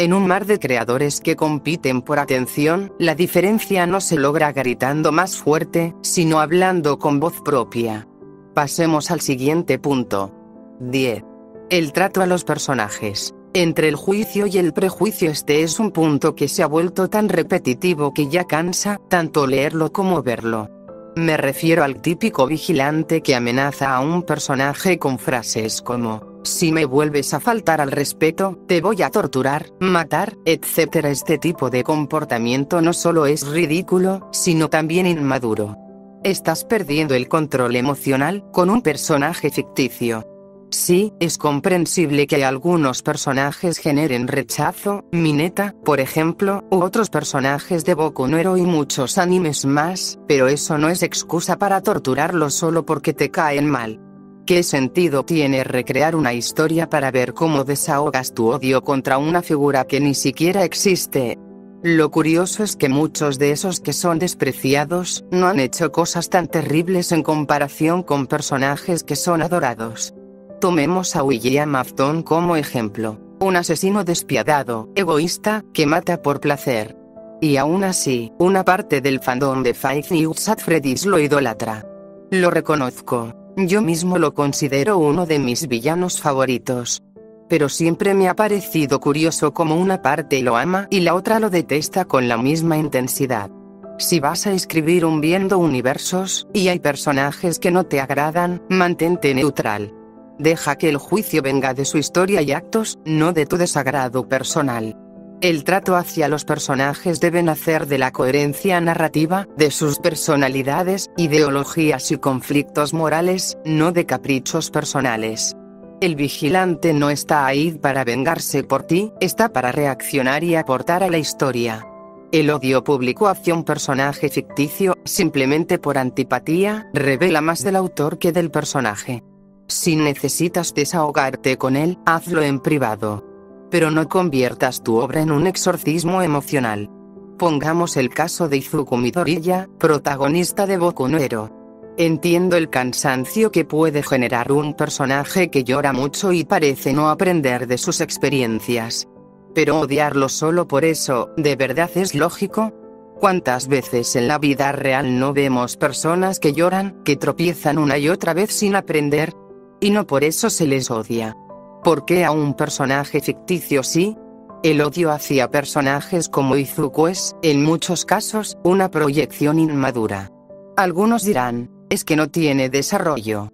En un mar de creadores que compiten por atención, la diferencia no se logra gritando más fuerte, sino hablando con voz propia. Pasemos al siguiente punto. 10. El trato a los personajes. Entre el juicio y el prejuicio, este es un punto que se ha vuelto tan repetitivo que ya cansa, tanto leerlo como verlo. Me refiero al típico vigilante que amenaza a un personaje con frases como: si me vuelves a faltar al respeto, te voy a torturar, matar, etc. Este tipo de comportamiento no solo es ridículo, sino también inmaduro. Estás perdiendo el control emocional con un personaje ficticio. Sí, es comprensible que algunos personajes generen rechazo, Mineta, por ejemplo, u otros personajes de Boku no Hero y muchos animes más, pero eso no es excusa para torturarlos solo porque te caen mal. ¿Qué sentido tiene recrear una historia para ver cómo desahogas tu odio contra una figura que ni siquiera existe? Lo curioso es que muchos de esos que son despreciados, no han hecho cosas tan terribles en comparación con personajes que son adorados. Tomemos a William Afton como ejemplo, un asesino despiadado, egoísta, que mata por placer. Y aún así, una parte del fandom de Five Nights at Freddy's lo idolatra. Lo reconozco, yo mismo lo considero uno de mis villanos favoritos. Pero siempre me ha parecido curioso cómo una parte lo ama y la otra lo detesta con la misma intensidad. Si vas a escribir un viendo universos, y hay personajes que no te agradan, mantente neutral. Deja que el juicio venga de su historia y actos, no de tu desagrado personal. El trato hacia los personajes debe nacer de la coherencia narrativa, de sus personalidades, ideologías y conflictos morales, no de caprichos personales. El vigilante no está ahí para vengarse por ti, está para reaccionar y aportar a la historia. El odio público hacia un personaje ficticio, simplemente por antipatía, revela más del autor que del personaje. Si necesitas desahogarte con él, hazlo en privado. Pero no conviertas tu obra en un exorcismo emocional. Pongamos el caso de Izuku Midoriya, protagonista de Boku no Hero. Entiendo el cansancio que puede generar un personaje que llora mucho y parece no aprender de sus experiencias. Pero odiarlo solo por eso, ¿de verdad es lógico? ¿Cuántas veces en la vida real no vemos personas que lloran, que tropiezan una y otra vez sin aprender? Y no por eso se les odia. ¿Por qué a un personaje ficticio sí? El odio hacia personajes como Izuku es, en muchos casos, una proyección inmadura. Algunos dirán, es que no tiene desarrollo.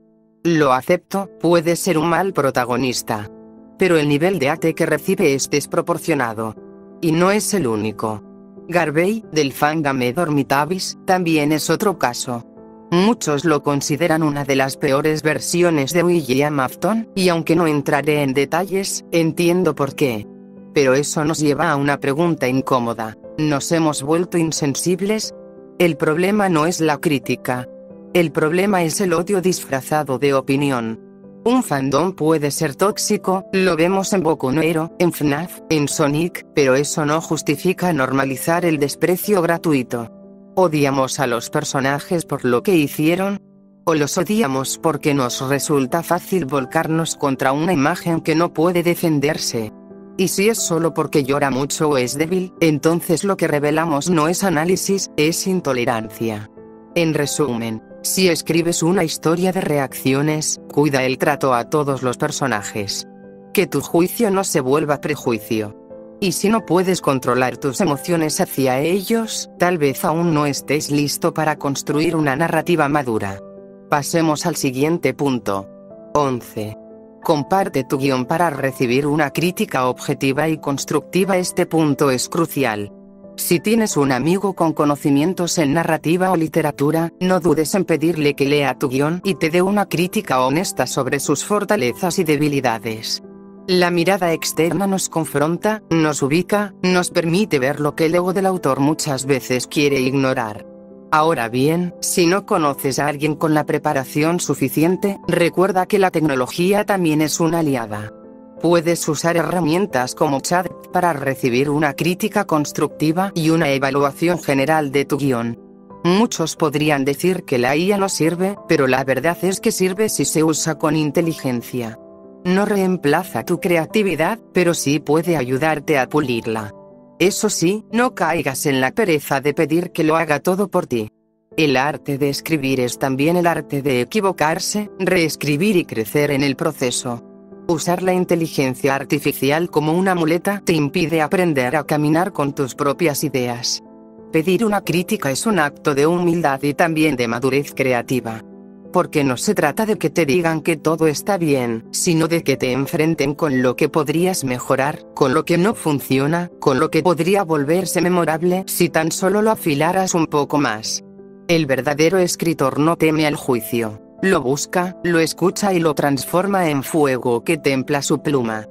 Lo acepto, puede ser un mal protagonista. Pero el nivel de hate que recibe es desproporcionado. Y no es el único. Garvey, del fandom Dormitavis, también es otro caso. Muchos lo consideran una de las peores versiones de William Afton, y aunque no entraré en detalles, entiendo por qué. Pero eso nos lleva a una pregunta incómoda. ¿Nos hemos vuelto insensibles? El problema no es la crítica. El problema es el odio disfrazado de opinión. Un fandom puede ser tóxico, lo vemos en Boku no Hero, en FNAF, en Sonic, pero eso no justifica normalizar el desprecio gratuito. ¿Odiamos a los personajes por lo que hicieron? ¿O los odiamos porque nos resulta fácil volcarnos contra una imagen que no puede defenderse? Y si es solo porque llora mucho o es débil, entonces lo que revelamos no es análisis, es intolerancia. En resumen, si escribes una historia de reacciones, cuida el trato a todos los personajes. Que tu juicio no se vuelva prejuicio. Y si no puedes controlar tus emociones hacia ellos, tal vez aún no estés listo para construir una narrativa madura. Pasemos al siguiente punto. 11. Comparte tu guión para recibir una crítica objetiva y constructiva. Este punto es crucial. Si tienes un amigo con conocimientos en narrativa o literatura, no dudes en pedirle que lea tu guión y te dé una crítica honesta sobre sus fortalezas y debilidades. La mirada externa nos confronta, nos ubica, nos permite ver lo que el ego del autor muchas veces quiere ignorar. Ahora bien, si no conoces a alguien con la preparación suficiente, recuerda que la tecnología también es una aliada. Puedes usar herramientas como Chat para recibir una crítica constructiva y una evaluación general de tu guión. Muchos podrían decir que la IA no sirve, pero la verdad es que sirve si se usa con inteligencia. no reemplaza tu creatividad, pero sí puede ayudarte a pulirla. Eso sí, no caigas en la pereza de pedir que lo haga todo por ti. El arte de escribir es también el arte de equivocarse, reescribir y crecer en el proceso. Usar la inteligencia artificial como una muleta te impide aprender a caminar con tus propias ideas. Pedir una crítica es un acto de humildad y también de madurez creativa. Porque no se trata de que te digan que todo está bien, sino de que te enfrenten con lo que podrías mejorar, con lo que no funciona, con lo que podría volverse memorable si tan solo lo afilaras un poco más. El verdadero escritor no teme al juicio. Lo busca, lo escucha y lo transforma en fuego que templa su pluma.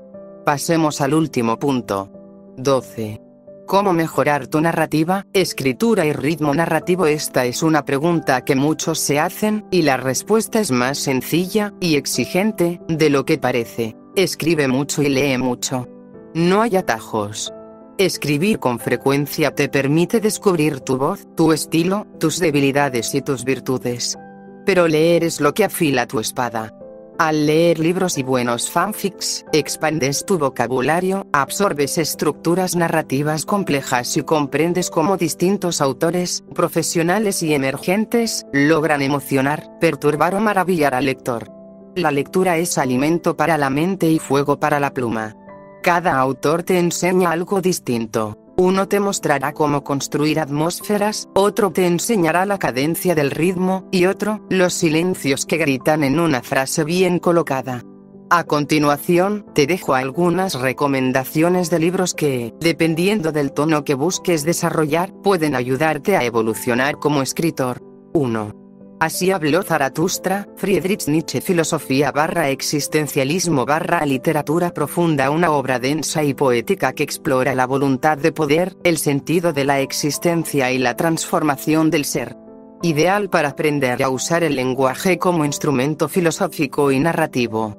Pasemos al último punto. 12. ¿Cómo mejorar tu narrativa, escritura y ritmo narrativo? Esta es una pregunta que muchos se hacen, y la respuesta es más sencilla y exigente de lo que parece. Escribe mucho y lee mucho. No hay atajos. Escribir con frecuencia te permite descubrir tu voz, tu estilo, tus debilidades y tus virtudes. Pero leer es lo que afila tu espada. Al leer libros y buenos fanfics, expandes tu vocabulario, absorbes estructuras narrativas complejas y comprendes cómo distintos autores, profesionales y emergentes, logran emocionar, perturbar o maravillar al lector. La lectura es alimento para la mente y fuego para la pluma. Cada autor te enseña algo distinto. Uno te mostrará cómo construir atmósferas, otro te enseñará la cadencia del ritmo, y otro, los silencios que gritan en una frase bien colocada. A continuación, te dejo algunas recomendaciones de libros que, dependiendo del tono que busques desarrollar, pueden ayudarte a evolucionar como escritor. 1. Así habló Zaratustra, Friedrich Nietzsche. Filosofía/existencialismo/literatura profunda. Una obra densa y poética que explora la voluntad de poder, el sentido de la existencia y la transformación del ser. Ideal para aprender a usar el lenguaje como instrumento filosófico y narrativo.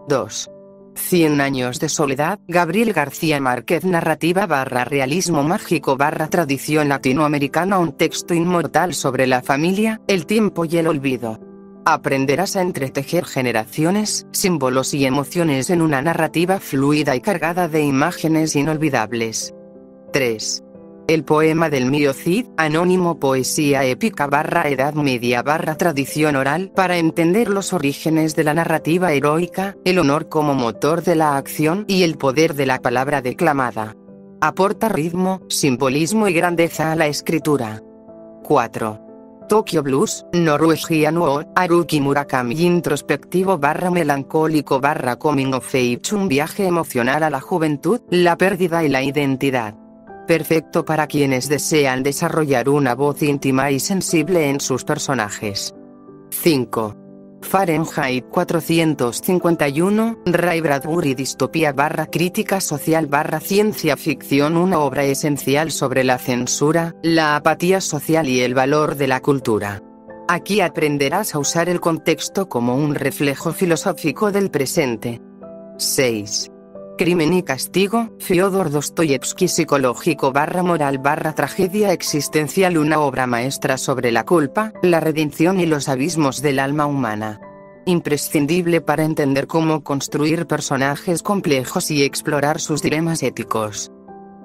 2. 100 años de soledad, Gabriel García Márquez. Narrativa/realismo mágico/tradición latinoamericana. Un texto inmortal sobre la familia, el tiempo y el olvido. Aprenderás a entretejer generaciones, símbolos y emociones en una narrativa fluida y cargada de imágenes inolvidables. 3. El poema del mío Cid, anónimo. Poesía épica/edad media/tradición oral. Para entender los orígenes de la narrativa heroica, el honor como motor de la acción y el poder de la palabra declamada. Aporta ritmo, simbolismo y grandeza a la escritura. 4. Tokyo Blues, Norwegian Wood, Haruki Murakami. Introspectivo/melancólico/coming of age. Un viaje emocional a la juventud, la pérdida y la identidad. Perfecto para quienes desean desarrollar una voz íntima y sensible en sus personajes. 5. Fahrenheit 451, Ray Bradbury. Distopía/crítica social/ciencia ficción. Una obra esencial sobre la censura, la apatía social y el valor de la cultura. Aquí aprenderás a usar el contexto como un reflejo filosófico del presente. 6. Crimen y castigo, Fyodor Dostoyevsky. Psicológico/moral/tragedia existencial. Una obra maestra sobre la culpa, la redención y los abismos del alma humana. Imprescindible para entender cómo construir personajes complejos y explorar sus dilemas éticos.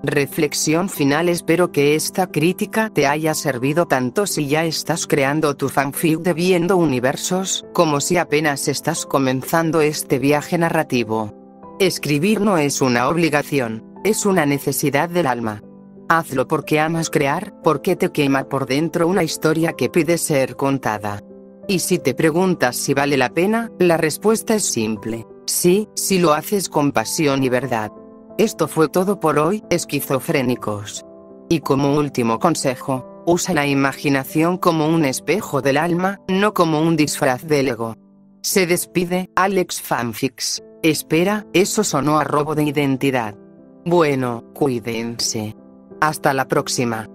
Reflexión final. Espero que esta crítica te haya servido tanto si ya estás creando tu fanfic de Viendo Universos, como si apenas estás comenzando este viaje narrativo. Escribir no es una obligación, es una necesidad del alma. Hazlo porque amas crear, porque te quema por dentro una historia que pide ser contada. Y si te preguntas si vale la pena, la respuesta es simple: sí, si lo haces con pasión y verdad. Esto fue todo por hoy, esquizofrénicos. Y como último consejo, usa la imaginación como un espejo del alma, no como un disfraz del ego. Se despide, Alex Fanfics. Espera, eso sonó a robo de identidad. Bueno, cuídense. Hasta la próxima.